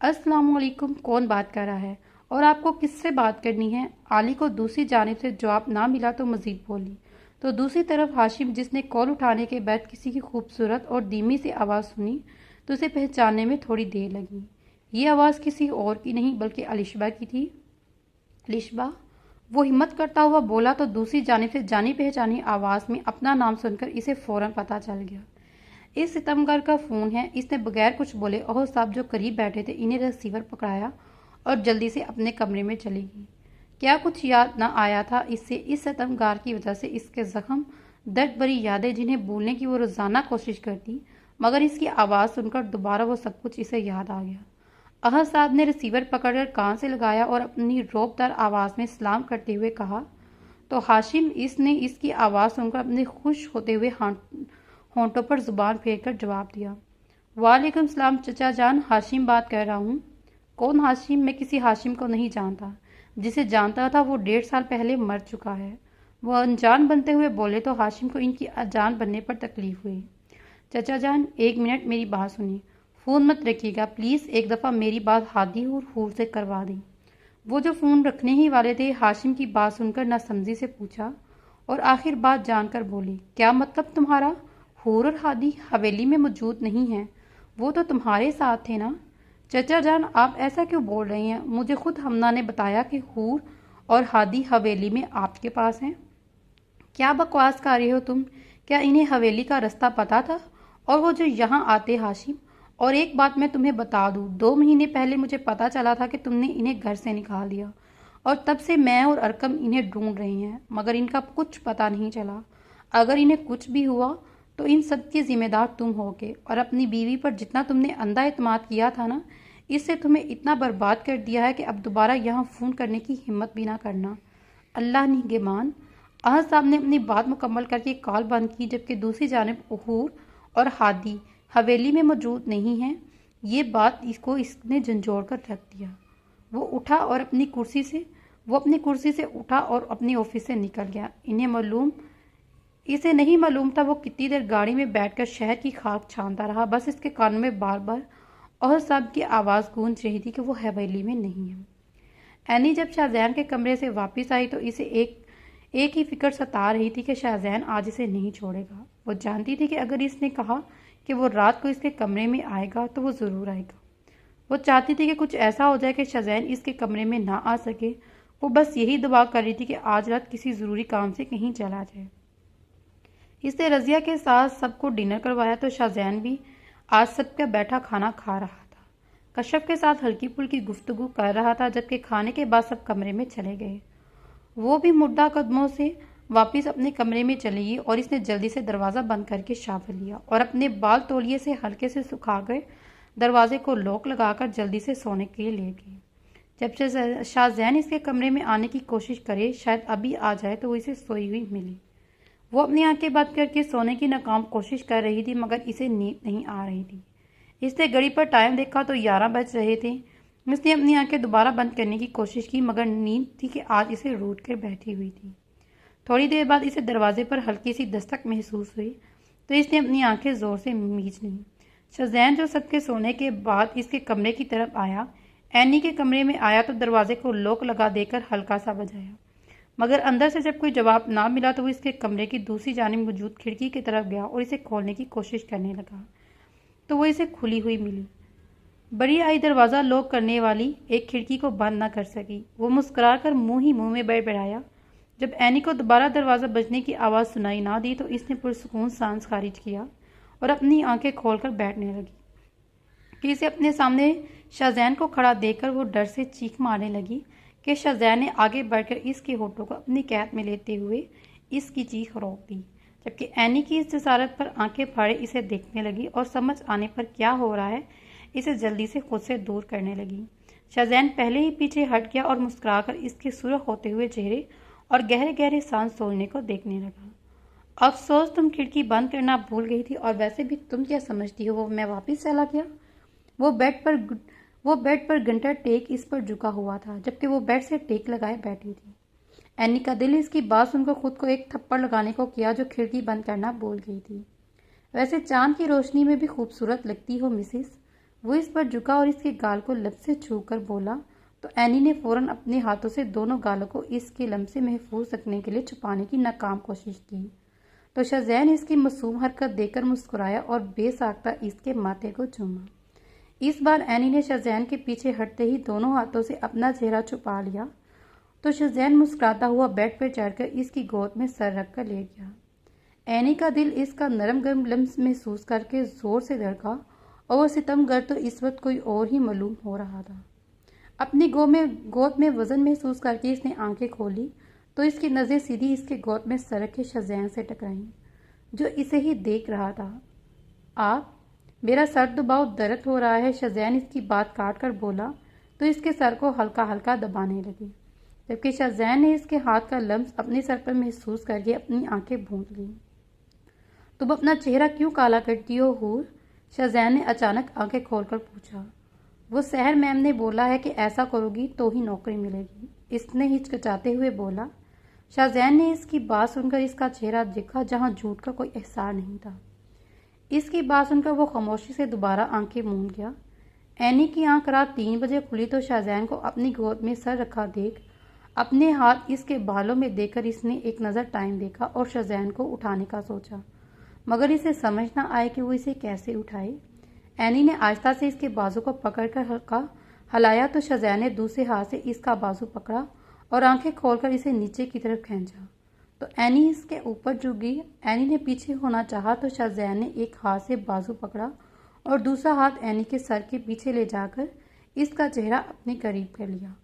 अस्सलाम वालेकुम, कौन बात कर रहा है और आपको किससे बात करनी है? आली को दूसरी जानिब से जवाब ना मिला तो मज़ीद बोली। तो दूसरी तरफ हाशिम, जिसने कॉल उठाने के बाद किसी की खूबसूरत और धीमी सी आवाज़ सुनी तो उसे पहचानने में थोड़ी देर लगी। ये आवाज़ किसी और की नहीं बल्कि अलिशबा की थी। अलिशबा, वो हिम्मत करता हुआ बोला तो दूसरी जानिब से जानी पहचानी आवाज़ में अपना नाम सुनकर इसे फ़ौरन पता चल गया। इस सितमगर का फ़ोन है। इसने बगैर कुछ बोले ओह साहब जो करीब बैठे थे इन्हें रिसीवर पकड़ाया और जल्दी से अपने कमरे में चली गई। क्या कुछ याद न आया था इससे? इस सितमगार की वजह से इसके ज़ख्म, दर्द भरी यादें जिन्हें भूलने की वो रोज़ाना कोशिश करती, मगर इसकी आवाज़ सुनकर दोबारा वो सब कुछ इसे याद आ गया। अहद साहब ने रिसीवर पकड़कर कान से लगाया और अपनी रौबदार आवाज़ में सलाम करते हुए कहा। तो हाशिम, इसने इसकी आवाज़ सुनकर अपने खुश होते हुए होंठों पर जुबान फेर कर जवाब दिया। वालेकुम सलाम चचा जान, हाशिम बात कर रहा हूँ। कौन हाशिम? मैं किसी हाशिम को नहीं जानता। जिसे जानता था वो 1.5 साल पहले मर चुका है। वो अनजान बनते हुए बोले तो हाशिम को इनकी अनजान बनने पर तकलीफ हुई। चचा जान, एक मिनट मेरी बात सुनिए। फ़ोन मत रखिएगा प्लीज़, एक दफ़ा मेरी बात हादी और हूर से करवा दी। वो जो फ़ोन रखने ही वाले थे, हाशिम की बात सुनकर नासमझी से पूछा और आखिर बात जानकर बोली, क्या मतलब तुम्हारा? हूर और हादी हवेली में मौजूद नहीं हैं, वो तो तुम्हारे साथ थे ना? चचा जान, आप ऐसा क्यों बोल रही हैं? मुझे खुद हमना ने बताया कि हूर और हादी हवेली में आपके पास हैं। क्या बकवास कर रहे हो तुम? क्या इन्हें हवेली का रास्ता पता था? और वो जो यहाँ आते हाशिम? और एक बात मैं तुम्हें बता दूँ, 2 महीने पहले मुझे पता चला था कि तुमने इन्हें घर से निकाल दिया और तब से मैं और अरकम इन्हें ढूंढ रहे हैं, मगर इनका कुछ पता नहीं चला। अगर इन्हें कुछ भी हुआ तो इन सब के जिम्मेदार तुम होगे और अपनी बीवी पर जितना तुमने अंधा एतमाद किया था ना, इससे तुम्हें इतना बर्बाद कर दिया है कि अब दोबारा यहाँ फ़ोन करने की हिम्मत भी ना करना। अल्लाह निगहबान। अहद साहब ने अपनी बात मुकम्मल करके कॉल बंद की, जबकि दूसरी जानिब हूर और हादी हवेली में मौजूद नहीं हैं। ये बात इसने झंझोड़ कर रख दिया। वो अपनी कुर्सी से उठा और अपने ऑफिस से निकल गया। इसे नहीं मालूम था वो कितनी देर गाड़ी में बैठकर शहर की खाक छानता रहा। बस इसके कान में बार बार अहद साहब की आवाज़ गूंज रही थी कि वो हवेली में नहीं है। एनी जब शाहजैन के कमरे से वापस आई तो इसे एक ही फिक्र सता रही थी कि शाहजैन आज इसे नहीं छोड़ेगा। वो जानती थी कि अगर इसने कहा कि वो रात को इसके कमरे में आएगा तो वो ज़रूर आएगा। वो चाहती थी कि कुछ ऐसा हो जाए कि शाहजैन इसके कमरे में ना आ सके। वो बस यही दुआ कर रही थी कि आज रात किसी ज़रूरी काम से कहीं चला जाए। इसने रज़िया के साथ सबको डिनर करवाया तो शाहजैन भी आज सबका बैठा खाना खा रहा था। कश्यप के साथ हल्की फुल्की गुफ्तगू कर रहा था, जबकि खाने के बाद सब कमरे में चले गए। वो भी मुड्ढा कदमों से वापस अपने कमरे में चली गई और इसने जल्दी से दरवाज़ा बंद करके शावर लिया और अपने बाल तौलिए से हल्के से सुखा कर दरवाजे को लॉक लगाकर जल्दी से सोने के लिए लेट गई। जब शाहजैन इसके कमरे में आने की कोशिश करे, शायद अभी आ जाए, तो वो इसे सोई हुई मिली। वो अपनी आंखें बंद करके सोने की नाकाम कोशिश कर रही थी, मगर इसे नींद नहीं आ रही थी। इसने घड़ी पर टाइम देखा तो 11 बज रहे थे। इसने अपनी आंखें दोबारा बंद करने की कोशिश की, मगर नींद थी कि आज इसे रूठ कर बैठी हुई थी। थोड़ी देर बाद इसे दरवाजे पर हल्की सी दस्तक महसूस हुई तो इसने अपनी आंखें जोर से मीच लीं। शाहजैन जो सबके सोने के बाद इसके कमरे की तरफ आया, एनी के कमरे में आया तो दरवाजे को लॉक लगा देकर हल्का सा बजाया, मगर अंदर से जब कोई जवाब ना मिला तो वो इसके कमरे की दूसरी जानिब मौजूद खिड़की की तरफ गया और इसे खोलने की कोशिश करने लगा, तो वो इसे खुली हुई मिली। बड़ी आई दरवाज़ा लॉक करने वाली एक खिड़की को बंद न कर सकी। वो मुस्कुरा कर मुँह ही मुँह में बड़बड़ाया। जब एनी को दोबारा दरवाज़ा बजने की आवाज़ सुनाई ना दी तो इसने पुरसुकून सांस खारिज किया और अपनी आंखें खोलकर बैठने लगी कि इसे अपने सामने शाहजैन को खड़ा देखकर वो डर से चीख मारने लगी कि शाहजैन ने आगे बढ़कर इसके होठों को अपनी कैद में लेते हुए इसकी चीख रोक दी। जबकि एनी की इस जसारत पर आंखें फाड़े इसे देखने लगी और समझ आने पर क्या हो रहा है इसे जल्दी से खुद से दूर करने लगी। शाहजैन पहले ही पीछे हट गया और मुस्कुराकर इसके सुर्ख होते हुए चेहरे और गहरे गहरे सांस तोड़ने को देखने लगा। अफसोस तुम खिड़की बंद करना भूल गई थी, और वैसे भी तुम क्या समझती हो वो मैं वापस चला गया। वो बेड पर घंटा टेक इस पर झुका हुआ था, जबकि वो बेड से टेक लगाए बैठी थी। एनी का दिल इसकी बात सुनकर खुद को एक थप्पड़ लगाने को किया जो खिड़की बंद करना भूल गई थी। वैसे चांद की रोशनी में भी खूबसूरत लगती हो मिसिस। वो इस पर झुका और इसके गाल को लब से छू कर बोला, तो एनी ने फौरन अपने हाथों से दोनों गालों को इसके लम से महफूज रखने के लिए छुपाने की नाकाम कोशिश की। तो शाहजैन इसकी मासूम हरकत देखकर मुस्कुराया और बेसाख्ता इसके माथे को चूमा। इस बार एनी ने शाहजैन के पीछे हटते ही दोनों हाथों से अपना चेहरा छुपा लिया, तो शाहजैन मुस्कुराता हुआ बेड पर चढ़कर इसकी गोद में सर रखकर लेट गया। एनी का दिल इसका नरम गर्म लम्स महसूस करके जोर से धड़का और वो सितमगर तो इस वक्त कोई और ही मालूम हो रहा था। अपनी गोद में वजन महसूस करके इसने आंखें खोली तो इसकी नज़रें सीधी इसके गोद में सर रखे शाहजैन से टकराईं, जो इसे ही देख रहा था। आप, मेरा सर दबाओ, दर्द हो रहा है, शाहजैन इसकी बात काट कर बोला तो इसके सर को हल्का हल्का दबाने लगी, जबकि शाहजैन ने इसके हाथ का लम्स अपने सर पर महसूस करके अपनी आंखें भूंज लीं। तुम अपना चेहरा क्यों काला करती हो हूर? शाहजैन ने अचानक आंखें खोलकर पूछा। वो सहर मैम ने बोला है कि ऐसा करोगी तो ही नौकरी मिलेगी, इसने हिचकिचाते हुए बोला। शाहजैन ने इसकी बात सुनकर इसका चेहरा देखा जहां झूठ का कोई एहसास नहीं था। इसकी बात सुनकर वो खामोशी से दोबारा आंखें मूंद गया। एनी की आंख रात 3 बजे खुली तो शाहजैन को अपनी गोद में सर रखा देख अपने हाथ इसके बालों में देकर इसने एक नज़र टाइम देखा और शाहजैन को उठाने का सोचा, मगर इसे समझ ना आए कि वो इसे कैसे उठाए। एनी ने आहिस्ता से इसके बाजू को पकड़कर हल्का हलाया तो शाहजैन ने दूसरे हाथ से इसका बाजू पकड़ा और आंखें खोलकर इसे नीचे की तरफ खींचा, तो एनी इसके ऊपर झुक गई। एनी ने पीछे होना चाहा तो शाहजैन ने एक हाथ से बाजू पकड़ा और दूसरा हाथ एनी के सर के पीछे ले जाकर इसका चेहरा अपने करीब कर लिया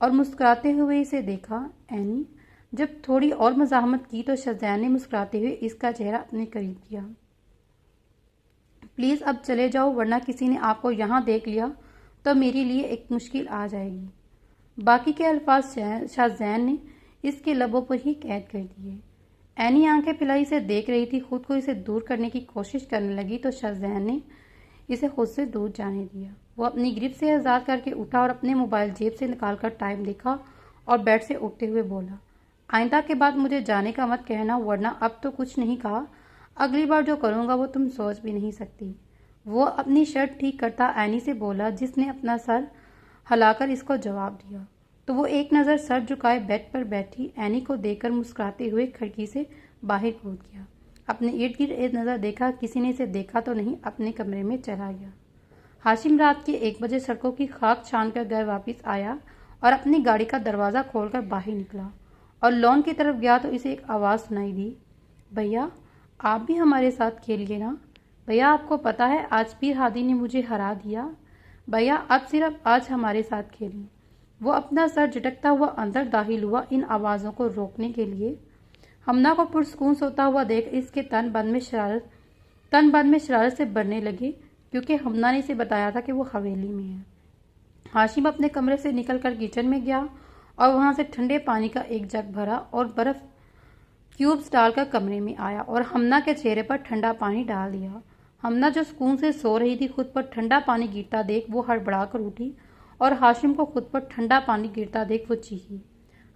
और मुस्कुराते हुए इसे देखा। एनी जब थोड़ी और मज़ाहमत की तो शाहजैन ने मुस्कुराते हुए इसका चेहरा अपने करीब किया। प्लीज़ अब चले जाओ, वरना किसी ने आपको यहाँ देख लिया तो मेरे लिए एक मुश्किल आ जाएगी। बाकी के अल्फाज शाहजैन ने इसके लबों पर ही कैद कर दिए। एनी आंखें फैलाई से देख रही थी, खुद को इसे दूर करने की कोशिश करने लगी तो शाहजैन ने इसे खुद से दूर जाने दिया। वो अपनी गिरफ्त से आज़ाद करके उठा और अपने मोबाइल जेब से निकालकर टाइम देखा और बेड से उठते हुए बोला, आइंदा के बाद मुझे जाने का मत कहना, वरना अब तो कुछ नहीं कहा, अगली बार जो करूँगा वो तुम सोच भी नहीं सकती। वो अपनी शर्ट ठीक करता एनी से बोला, जिसने अपना सर हिलाकर इसको जवाब दिया। तो वो एक नज़र सर झुकाए बेड पर बैठी एनी को देखकर मुस्कुराते हुए खिड़की से बाहर कूद गया। अपने इर्द गिर्द एक नज़र देखा, किसी ने इसे देखा तो नहीं, अपने कमरे में चला गया। हाशिम रात के 1 बजे सड़कों की खाक छान कर घर वापस आया और अपनी गाड़ी का दरवाज़ा खोलकर बाहर निकला और लॉन की तरफ गया तो इसे एक आवाज़ सुनाई दी, भैया आप भी हमारे साथ खेलिए ना। भैया आपको पता है आज पीर हादी ने मुझे हरा दिया। भैया अब सिर्फ आज हमारे साथ खेलिए। वो अपना सर झटकता हुआ अंदर दाखिल हुआ इन आवाज़ों को रोकने के लिए। हमना को पुरसकून सोता हुआ देख इसके तन बन में शरारत से भरने लगी, क्योंकि हमना ने इसे बताया था कि वो हवेली में है। हाशिम अपने कमरे से निकलकर किचन में गया और वहां से ठंडे पानी का एक जग भरा और बर्फ क्यूब्स डालकर कमरे में आया और हमना के चेहरे पर ठंडा पानी डाल दिया। हमना जो सुकून से सो रही थी, खुद पर ठंडा पानी गिरता देख वो हड़बड़ा कर उठी और हाशिम को खुद पर ठंडा पानी गिरता देख वो चीखी,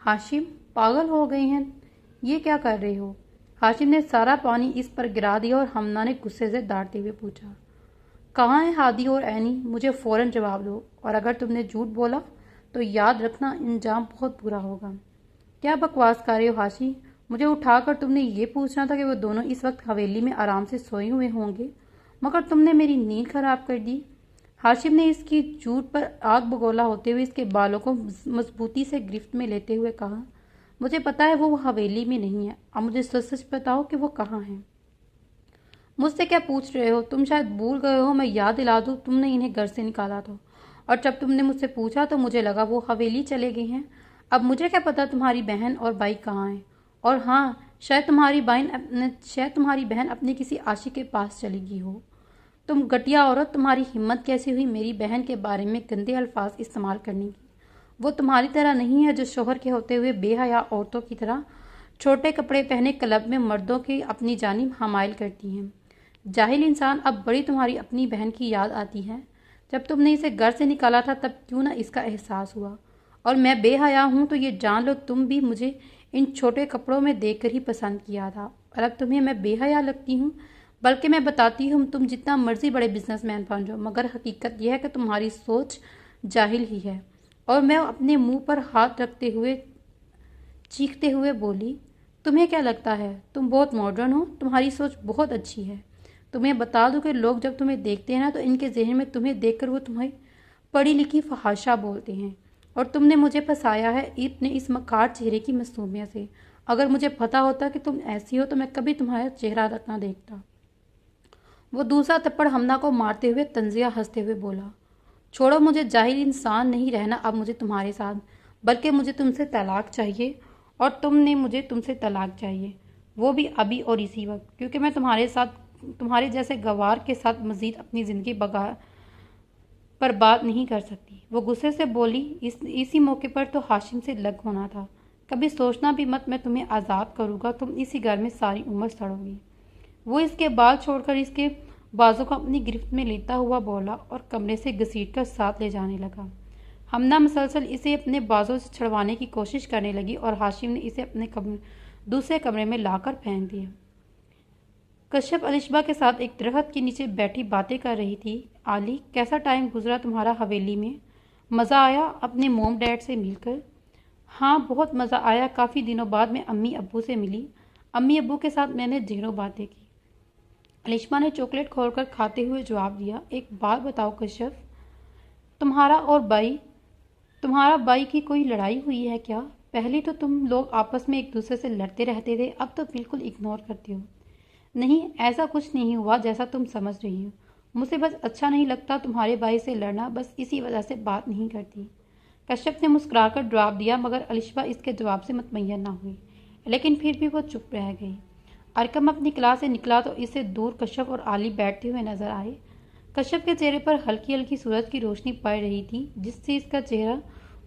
हाशिम पागल हो गए हैं, ये क्या कर रहे हो? हाशिम ने सारा पानी इस पर गिरा दिया और हमना ने गुस्से से डांटते हुए पूछा, कहाँ है हादी और ऐनी? मुझे फौरन जवाब दो, और अगर तुमने झूठ बोला तो याद रखना इंजाम बहुत बुरा होगा। क्या बकवास कर रहे हो हाशिम? मुझे उठाकर तुमने ये पूछना था कि वो दोनों इस वक्त हवेली में आराम से सोए हुए होंगे, मगर तुमने मेरी नींद खराब कर दी। हाशिम ने इसकी झूठ पर आग बगोला होते हुए इसके बालों को मजबूती से गिरफ्त में लेते हुए कहा, मुझे पता है वो हवेली में नहीं है, अब मुझे सच सच बताओ कि वो कहाँ है। मुझसे क्या पूछ रहे हो? तुम शायद भूल गए हो, मैं याद दिला दूं, तुमने इन्हें घर से निकाला था और जब तुमने मुझसे पूछा तो मुझे लगा वो हवेली चले गए हैं। अब मुझे क्या पता तुम्हारी बहन और भाई कहाँ हैं। और हाँ, शायद तुम्हारी बहन अपने किसी आशिक के पास चली गई हो। तुम घटिया औरत, तुम्हारी हिम्मत कैसी हुई मेरी बहन के बारे में गंदे अल्फाज इस्तेमाल करने की? वो तुम्हारी तरह नहीं है जो शोहर के होते हुए बेहया औरतों की तरह छोटे कपड़े पहने क्लब में मर्दों की अपनी जानिब हमाइल करती हैं। जाहिल इंसान, अब बड़ी तुम्हारी अपनी बहन की याद आती है। जब तुमने इसे घर से निकाला था तब क्यों ना इसका एहसास हुआ। और मैं बेहया हूँ तो ये जान लो, तुम भी मुझे इन छोटे कपड़ों में देखकर ही पसंद किया था और अब तुम्हें मैं बेहया लगती हूँ। बल्कि मैं बताती हूँ, तुम जितना मर्जी बड़े बिजनेसमैन बन जाओ, मगर हकीकत यह है कि तुम्हारी सोच जाहिल ही है। और मैं अपने मुंह पर हाथ रखते हुए चीखते हुए बोली, तुम्हें क्या लगता है तुम बहुत मॉडर्न हो? तुम्हारी सोच बहुत अच्छी है। तुम्हें बता दूं कि लोग जब तुम्हें देखते हैं ना तो इनके जहन में तुम्हें देखकर वो तुम्हें पढ़ी लिखी फहाशा बोलते हैं। और तुमने मुझे फंसाया है इतने इस मकार चेहरे की मासूमियत से। अगर मुझे पता होता कि तुम ऐसी हो तो मैं कभी तुम्हारा चेहरा तक ना देखता। वो दूसरा थप्पड़ हमना को मारते हुए तंजिया हंसते हुए बोला, छोड़ो, मुझे जाहिल इंसान नहीं रहना अब मुझे तुम्हारे साथ, बल्कि मुझे तुमसे तलाक चाहिए और तुमने मुझे तुमसे तलाक चाहिए, वो भी अभी और इसी वक्त, क्योंकि मैं तुम्हारे जैसे गवार के साथ मजीद अपनी ज़िंदगी पर बात नहीं कर सकती। वो गुस्से से बोली, इसी मौके पर तो हाशिम से लग होना था। कभी सोचना भी मत मैं तुम्हें आज़ाद करूँगा, तुम इसी घर में सारी उम्र सड़ोगी। वो इसके बाल छोड़कर इसके बाजू को अपनी गिरफ्त में लेता हुआ बोला और कमरे से घसीट कर साथ ले जाने लगा। हमना मुसलसल इसे अपने बाजों से छुड़वाने की कोशिश करने लगी और हाशिम ने इसे अपने दूसरे कमरे में लाकर फेंक दिया। कश्यप अलिशबा के साथ एक दरख्त के नीचे बैठी बातें कर रही थी। आली, कैसा टाइम गुजरा तुम्हारा हवेली में? मज़ा आया अपने मोम डैड से मिलकर? हाँ, बहुत मज़ा आया। काफ़ी दिनों बाद मैं अम्मी अब्बू से मिली। अम्मी अब्बू के साथ मैंने ढेरों बातें की। अलिशबा ने चॉकलेट खोलकर खाते हुए जवाब दिया। एक बात बताओ कश्यप, तुम्हारा बाई की कोई लड़ाई हुई है क्या? पहले तो तुम लोग आपस में एक दूसरे से लड़ते रहते थे, अब तो बिल्कुल इग्नोर करते हो। नहीं, ऐसा कुछ नहीं हुआ जैसा तुम समझ रही हो। मुझे बस अच्छा नहीं लगता तुम्हारे भाई से लड़ना, बस इसी वजह से बात नहीं करती। कश्यप ने मुस्कुराकर जवाब दिया, मगर अलिशबा इसके जवाब से मुतमय्यन ना हुई, लेकिन फिर भी वो चुप रह गई। अरकम अपनी क्लास से निकला तो इससे दूर कश्यप और आली बैठते हुए नजर आए। कश्यप के चेहरे पर हल्की हल्की सूरज की रोशनी पड़ रही थी, जिससे इसका चेहरा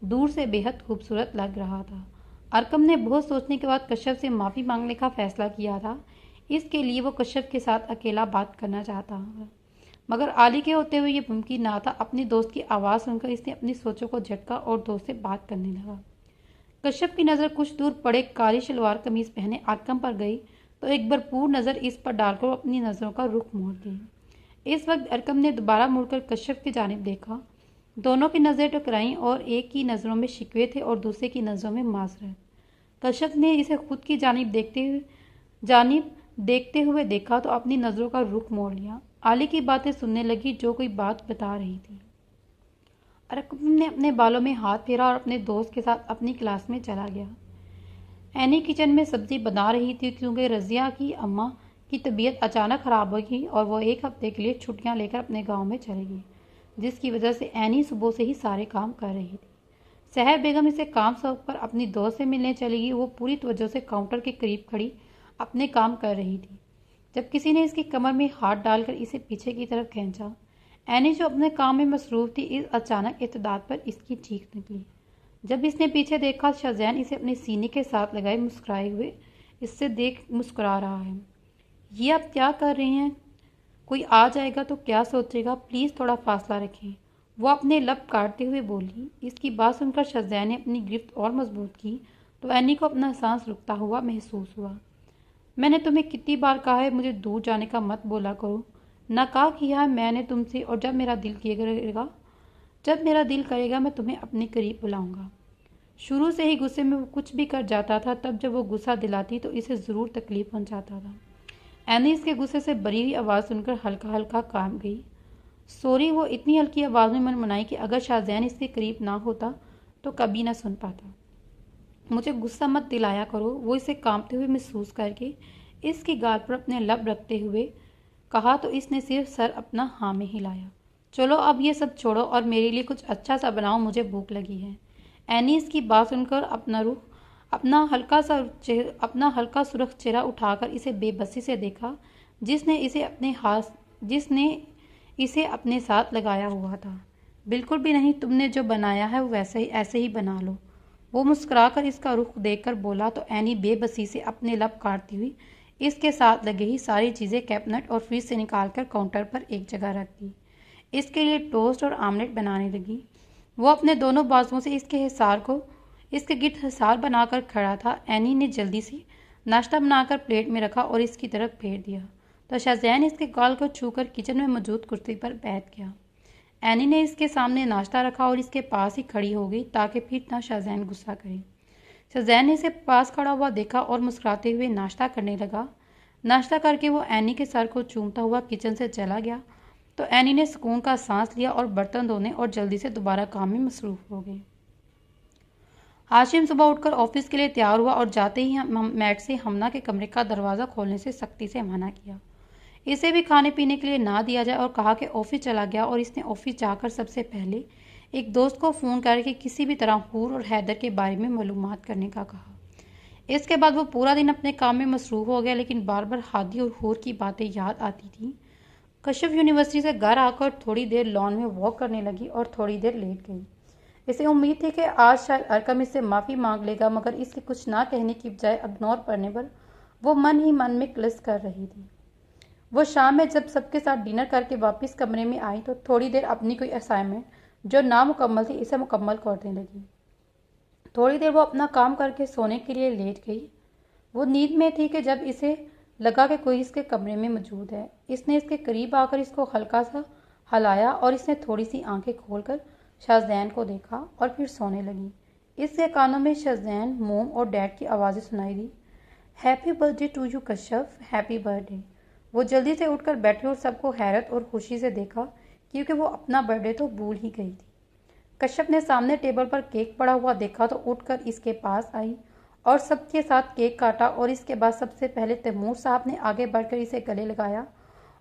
दूर से बेहद खूबसूरत लग रहा था। अरकम ने बहुत सोचने के बाद कश्यप से माफ़ी मांगने का फैसला किया था। इसके लिए वो कश्यप के साथ अकेला बात करना चाहता था, मगर आली के होते हुए ये मुमकिन ना था। अपने दोस्त की आवाज़ सुनकर इसने अपनी सोचों को झटका और दोस्त से बात करने लगा। कश्यप की नज़र कुछ दूर पड़े काली शलवार कमीज पहने अरकम पर गई तो एक भरपूर नज़र इस पर डालकर अपनी नज़रों का रुख मोड़ दी। इस वक्त अरकम ने दोबारा मुड़कर कश्यप की जानिब देखा। दोनों की नज़रें टकराईं और एक की नज़रों में शिकवे थे और दूसरे की नज़रों में माजरत। कश्यप ने इसे खुद की जानिब देखते हुए देखा तो अपनी नज़रों का रुख मोड़ लिया। आली की बातें सुनने लगी जो कोई बात बता रही थी। अरकम ने अपने बालों में हाथ फेरा और अपने दोस्त के साथ अपनी क्लास में चला गया। एनी किचन में सब्जी बना रही थी क्योंकि रजिया की अम्मा की तबीयत अचानक ख़राब हो गई और वो 1 हफ्ते के लिए छुट्टियां लेकर अपने गांव में चली गई, जिसकी वजह से एनी सुबह से ही सारे काम कर रही थी। सहर बेगम इसे काम सौंप कर अपनी दोस्त से मिलने चली गई। वो पूरी तवज्जो से काउंटर के करीब खड़ी अपने काम कर रही थी जब किसी ने इसकी कमर में हाथ डालकर इसे पीछे की तरफ खींचा। एनी जो अपने काम में मसरूफ थी, इस अचानक इत्तेदाद पर इसकी चीख निकली। जब इसने पीछे देखा, शाहजैन इसे अपने सीने के साथ लगाए मुस्कुराए हुए इससे देख मुस्कुरा रहा है। ये आप क्या कर रहे हैं? कोई आ जाएगा तो क्या सोचेगा? प्लीज़ थोड़ा फासला रखें, वो अपने लब काटते हुए बोली। इसकी बात सुनकर शाहजैन ने अपनी गिरफ्त और मजबूत की तो एनी को अपना सांस रुकता हुआ महसूस हुआ। मैंने तुम्हें कितनी बार कहा है मुझे दूर जाने का मत बोला करो। ना कहा किया है मैंने तुमसे, और जब मेरा दिल करेगा मैं तुम्हें अपने करीब बुलाऊंगा। शुरू से ही गुस्से में वो कुछ भी कर जाता था। तब जब वो गुस्सा दिलाती तो इसे ज़रूर तकलीफ पहुंचाता था। एनी इसके गुस्से से भरी हुई आवाज़ सुनकर हल्का हल्का काम गई। सॉरी, वो इतनी हल्की आवाज़ में मनमनाई कि अगर शाहजैन इसके करीब ना होता तो कभी ना सुन पाता। मुझे गुस्सा मत दिलाया करो, वो इसे कांपते हुए महसूस करके इसकी गाल पर अपने लब रखते हुए कहा तो इसने सिर्फ सर अपना हाँ में हिलाया। चलो अब ये सब छोड़ो और मेरे लिए कुछ अच्छा सा बनाओ, मुझे भूख लगी है। एनी इसकी बात सुनकर अपना हल्का सुर्ख चेहरा उठाकर इसे बेबसी से देखा, जिसने इसे अपने साथ लगाया हुआ था। बिल्कुल भी नहीं, तुमने जो बनाया है वो ऐसे ही बना लो, वो मुस्कुराकर इसका रुख देखकर बोला तो एनी बेबसी से अपने लब काटती हुई इसके साथ लगे ही सारी चीज़ें कैबिनेट और फ्रिज से निकालकर काउंटर पर एक जगह रख दी। इसके लिए टोस्ट और आमलेट बनाने लगी। वो अपने दोनों बाजुओं से इसके गिर्द हिसार बनाकर खड़ा था। एनी ने जल्दी से नाश्ता बनाकर प्लेट में रखा और इसकी तरफ फेर दिया तो शाहजैन इसके गाल को छूकर किचन में मौजूद कुर्सी पर बैठ गया। एनी ने इसके सामने नाश्ता रखा और इसके पास ही खड़ी हो गई ताकि फिर ना शाहजैन गुस्सा करे। शाहजैन ने इसे पास खड़ा हुआ देखा और मुस्कुराते हुए नाश्ता करने लगा। नाश्ता करके वो एनी के सर को चूमता हुआ किचन से चला गया तो एनी ने सुकून का सांस लिया और बर्तन धोने और जल्दी से दोबारा काम में मसरूफ हो गए। हाशिम सुबह उठकर ऑफिस के लिए तैयार हुआ और जाते ही मैट से हमना के कमरे का दरवाज़ा खोलने से सख्ती से मना किया। इसे भी खाने पीने के लिए ना दिया जाए और कहा कि ऑफिस चला गया। और इसने ऑफिस जाकर सबसे पहले एक दोस्त को फ़ोन करके किसी भी तरह हूर और हैदर के बारे में मालूमात करने का कहा। इसके बाद वो पूरा दिन अपने काम में मसरूफ हो गया, लेकिन बार बार हादी और हूर की बातें याद आती थी। कश्यप यूनिवर्सिटी से घर आकर थोड़ी देर लॉन में वॉक करने लगी और थोड़ी देर लेट गई। इसे उम्मीद थी कि आज शायद अरकम इससे माफ़ी मांग लेगा, मगर इसके कुछ ना कहने की बजाय इग्नोर करने पर वो मन ही मन में क्लिस कर रही थी। वो शाम में जब सबके साथ डिनर करके वापस कमरे में आई तो थोड़ी देर अपनी कोई असाइनमेंट जो नामुकम्मल थी इसे मुकम्मल करने लगी। थोड़ी देर वो अपना काम करके सोने के लिए लेट गई। वो नींद में थी कि जब इसे लगा कि कोई इसके कमरे में मौजूद है। इसने इसके करीब आकर इसको हल्का सा हलाया और इसने थोड़ी सी आंखें खोलकर शाहजैन को देखा और फिर सोने लगी। इसके कानों में शाहजैन, मोम और डैड की आवाज़ें सुनाई दी। Happy birthday to you Kashyap, happy birthday. वो जल्दी से उठकर बैठी और सबको हैरत और खुशी से देखा क्योंकि वो अपना बर्थडे तो भूल ही गई थी। कश्यप ने सामने टेबल पर केक पड़ा हुआ देखा तो उठकर इसके पास आई और सबके साथ केक काटा और इसके बाद सबसे पहले तैमूर साहब ने आगे बढ़कर इसे गले लगाया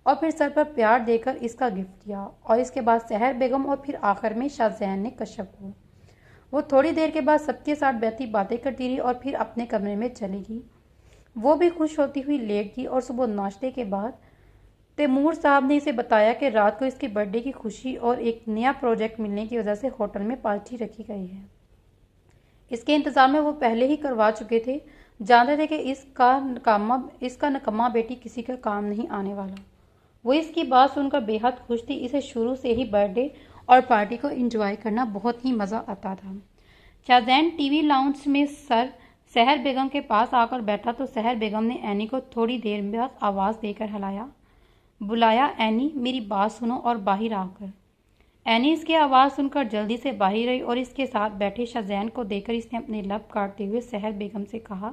और फिर सर पर प्यार देकर इसका गिफ्ट दिया और इसके बाद सहर बेगम और फिर आखिर में शाहजैन ने कश्यप को। वो थोड़ी देर के बाद सबके साथ बैठी बातें करती रही और फिर अपने कमरे में चली गई। वो भी खुश होती हुई लेट गई और सुबह नाश्ते के बाद तैमूर साहब ने इसे बताया कि रात को इसके बर्थडे की खुशी और एक नया प्रोजेक्ट मिलने की वजह से होटल में पार्टी रखी गई है। इसके इंतज़ाम में वो पहले ही करवा चुके थे, जानते थे कि इसका नकम्मा बेटी किसी का काम नहीं आने वाला। वो इसकी बात सुनकर बेहद खुश थी। इसे शुरू से ही बर्थडे और पार्टी को एंजॉय करना बहुत ही मज़ा आता था। शाहजैन टीवी लाउंज में सहर बेगम के पास आकर बैठा तो सहर बेगम ने एनी को थोड़ी देर बाद आवाज़ देकर बुलाया, एनी मेरी बात सुनो और बाहर आकर। एनी इसकी आवाज़ सुनकर जल्दी से बाहर आई और इसके साथ बैठे शाहजैन को देखकर इसने अपने लब काटते हुए सहर बेगम से कहा,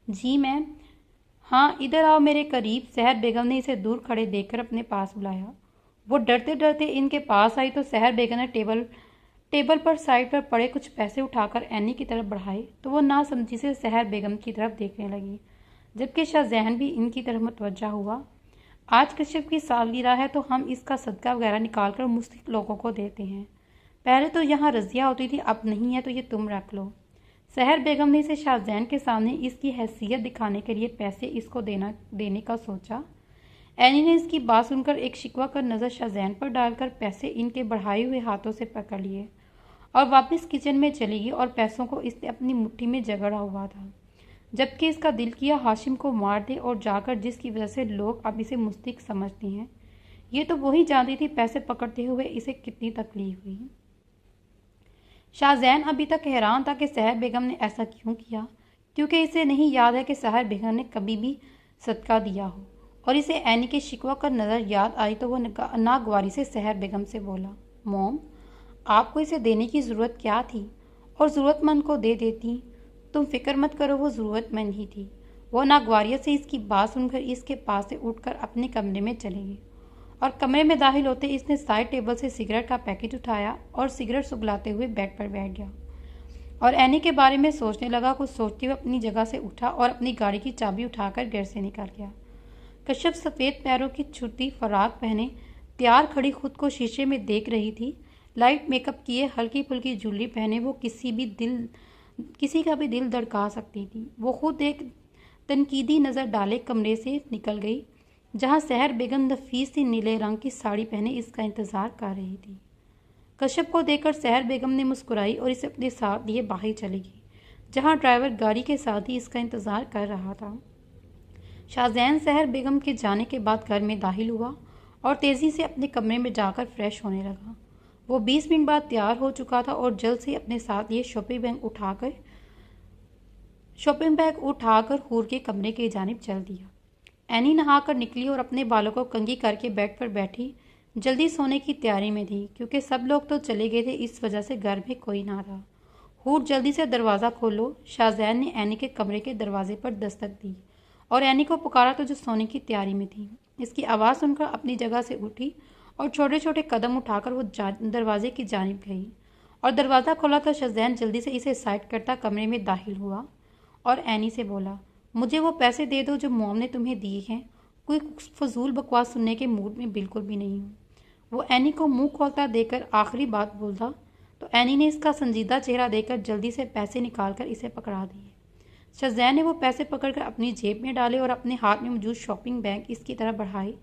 जी मैम। हाँ इधर आओ मेरे करीब। सहर बेगम ने इसे दूर खड़े देखकर अपने पास बुलाया। वो डरते डरते इनके पास आई तो सहर बेगम ने टेबल पर साइड पर पड़े कुछ पैसे उठाकर एनी की तरफ बढ़ाए तो वो नासमझी से सहर बेगम की तरफ देखने लगी। जबकि शाहजैन भी इनकी तरफ मुतवज्जा हुआ। आज कश्यप की सालगिरह है तो हम इसका सदका वगैरह निकाल कर मुस्लिम लोगों को देते हैं। पहले तो यहाँ रजिया होती थी, अब नहीं है, तो ये तुम रख लो। सहर बेगम ने इसे शाहजैन के सामने इसकी हैसियत दिखाने के लिए पैसे इसको देने का सोचा। एनी ने इसकी बात सुनकर एक शिकवा कर नज़र शाहजैन पर डालकर पैसे इनके बढ़ाए हुए हाथों से पकड़ लिए और वापस किचन में चली गई और पैसों को इसने अपनी मुट्ठी में जकड़ा हुआ था। जबकि इसका दिल किया हाशिम को मार दे और जाकर, जिसकी वजह से लोग अब इसे मुस्तिक समझती हैं। ये तो वही जानती थी पैसे पकड़ते हुए इसे कितनी तकलीफ हुई। शाहजैन अभी तक हैरान था कि सहर बेगम ने ऐसा क्यों किया, क्योंकि इसे नहीं याद है कि सहर बेगम ने कभी भी सदका दिया हो। और इसे एनी के शिकवा कर नज़र याद आई तो वह नागवारी से सहर बेगम से बोला, मोम, आपको इसे देने की ज़रूरत क्या थी, और ज़रूरतमंद को दे देती। तुम फिक्र मत करो, वो ज़रूरतमंद ही थी। वो नागवारियत से इसकी बात सुनकर इसके पास से उठकर अपने कमरे में चली गई और कमरे में दाखिल होते इसने साइड टेबल से सिगरेट का पैकेट उठाया और सिगरेट सुगलाते हुए बेड पर बैठ गया और एनी के बारे में सोचने लगा। कुछ सोचते हुए अपनी जगह से उठा और अपनी गाड़ी की चाबी उठाकर घर से निकल गया। कश्यप सफ़ेद पैरों की छुट्टी फराक पहने तैयार खड़ी खुद को शीशे में देख रही थी। लाइट मेकअप किए, हल्की फुल्की ज्वेलरी पहने वो किसी का भी दिल धड़का सकती थी। वो खुद एक तनकीदी नज़र डाले कमरे से निकल गई, जहाँ सहर बेगम नफीस सी नीले रंग की साड़ी पहने इसका इंतज़ार कर रही थी। कश्यप को देखकर सहर बेगम ने मुस्कुराई और इसे अपने साथ लिए बाहर चली गई, जहाँ ड्राइवर गाड़ी के साथ ही इसका इंतज़ार कर रहा था। शाहजैन सहर बेगम के जाने के बाद घर में दाखिल हुआ और तेज़ी से अपने कमरे में जाकर फ्रेश होने लगा। वो 20 मिनट बाद तैयार हो चुका था और जल्द से अपने साथ ये शॉपिंग बैग उठाकर हूर के कमरे की जानिब चल दिया। एनी नहाकर निकली और अपने बालों को कंघी करके बेड पर बैठी जल्दी सोने की तैयारी में थी, क्योंकि सब लोग तो चले गए थे, इस वजह से घर में कोई ना था। हूर, जल्दी से दरवाज़ा खोलो। शाहजैन ने एनी के कमरे के दरवाजे पर दस्तक दी और एनी को पुकारा तो जो सोने की तैयारी में थी। इसकी आवाज़ सुनकर अपनी जगह से उठी और छोटे छोटे कदम उठाकर वो दरवाजे की जानिब गई और दरवाज़ा खोला तो शाहजैन जल्दी से इसे साइड करता कमरे में दाखिल हुआ और एनी से बोला, मुझे वो पैसे दे दो जो मोम ने तुम्हें दिए हैं। कोई फजूल बकवास सुनने के मूड में बिल्कुल भी नहीं हूँ। वो एनी को मुंह खोलता देकर आखिरी बात बोला तो एनी ने इसका संजीदा चेहरा देखकर जल्दी से पैसे निकालकर इसे पकड़ा दिए। शाहजैन ने वो पैसे पकड़कर अपनी जेब में डाले और अपने हाथ में मौजूद शॉपिंग बैग इसकी तरफ बढ़ाई।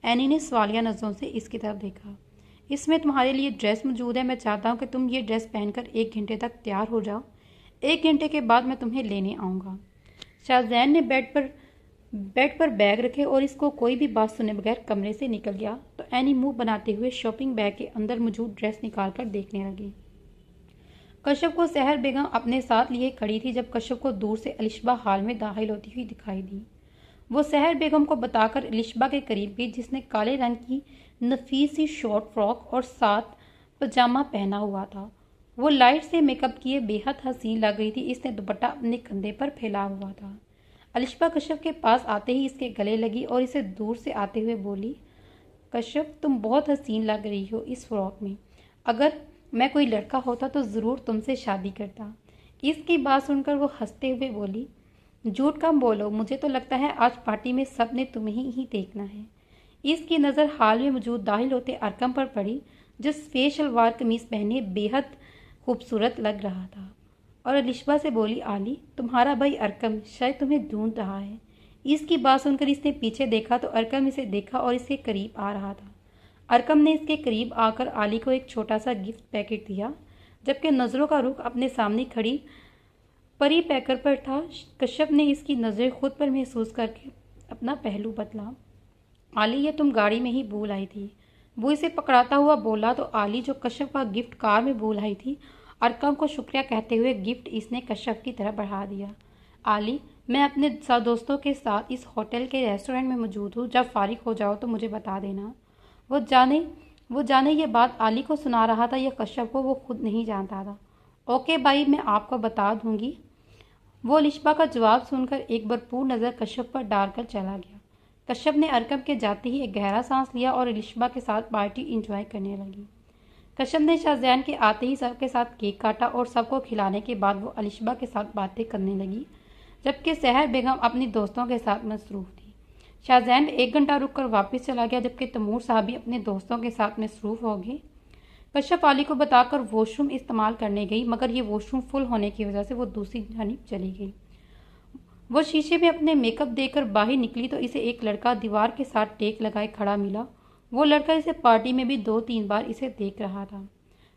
एनी ने सवालिया नज़रों से इसकी तरफ देखा। इसमें तुम्हारे लिए ड्रेस मौजूद है। मैं चाहता हूँ कि तुम ये ड्रेस पहनकर 1 घंटे तक तैयार हो जाओ। 1 घंटे के बाद मैं तुम्हें लेने आऊँगा। शाहजैन ने बेड पर बैग रखे और इसको कोई भी बात सुने बगैर कमरे से निकल गया तो एनी मुंह बनाते हुए शॉपिंग बैग के अंदर मौजूद ड्रेस निकालकर देखने लगी। कश्यप को सहर बेगम अपने साथ लिए खड़ी थी जब कश्यप को दूर से अलिशबा हाल में दाखिल होती हुई दिखाई दी। वो सहर बेगम को बताकर अलिशबा के करीब गई, जिसने काले रंग की नफीस सी शॉर्ट फ्रॉक और साथ पजामा पहना हुआ था। वो लाइट से मेकअप किए बेहद हसीन लग रही थी। इसने दुपट्टा अपने कंधे पर फैला हुआ था। अलिशबा कश्यप के पास आते ही इसके गले लगी और इसे दूर से आते हुए बोली, कश्यप, तुम बहुत हसीन लग रही हो इस फ्रॉक में। अगर मैं कोई लड़का होता तो ज़रूर तुमसे शादी करता। इसकी बात सुनकर वो हंसते हुए बोली, झूठ कम बोलो, मुझे तो लगता है आज पार्टी में सब ने तुम्हें ही देखना है। इसकी नज़र हाल में मौजूद दाखिल होते अरकम पर पड़ी, जो सफ़ेद शलवार कमीज़ पहने बेहद खूबसूरत लग रहा था, और अलिशबा से बोली, आली, तुम्हारा भाई अरकम शायद तुम्हें ढूंढ रहा है। इसकी बात सुनकर इसने पीछे देखा तो अरकम इसे देखा और इसके करीब आ रहा था। अरकम ने इसके करीब आकर आली को एक छोटा सा गिफ्ट पैकेट दिया, जबकि नज़रों का रुख अपने सामने खड़ी परी पैकर पर था। कश्यप ने इसकी नज़रें खुद पर महसूस करके अपना पहलू बदला। आली, ये तुम गाड़ी में ही भूल आई थी। वो इसे पकड़ाता हुआ बोला तो आली, जो कश्यप का गिफ्ट कार में भूल आई थी, अरकम को शुक्रिया कहते हुए गिफ्ट इसने कश्यप की तरफ बढ़ा दिया। आली, मैं अपने दोस्तों के साथ इस होटल के रेस्टोरेंट में मौजूद हूँ। जब फारिग हो जाओ तो मुझे बता देना। वो जाने ये बात आली को सुना रहा था या कश्यप को, वो खुद नहीं जानता था। ओके भाई, मैं आपको बता दूंगी। वो अलिशबा का जवाब सुनकर एक भरपूर नज़र कश्यप पर डालकर चला गया। कश्यप ने अरकम के जाते ही एक गहरा सांस लिया और अलिशबा के साथ पार्टी इंजॉय करने लगी। कश्यप ने शाहजैन के आते ही सबके साथ केक काटा और सबको खिलाने के बाद वो अलिशबा के साथ बातें करने लगी, जबकि सहर बेगम अपनी दोस्तों के साथ मसरूफ़ थी। शाहजैन 1 घंटा रुककर वापस चला गया, जबकि तैमूर साहब भी अपने दोस्तों के साथ मसरूफ़ हो गए। कश्यप अली को बताकर वॉशरूम इस्तेमाल करने गई, मगर ये वॉशरूम फुल होने की वजह से वो दूसरी जानिब चली गई। वो शीशे में अपने मेकअप देकर बाहर निकली तो इसे एक लड़का दीवार के साथ टेक लगाए खड़ा मिला। वो लड़का इसे पार्टी में भी 2-3 बार इसे देख रहा था।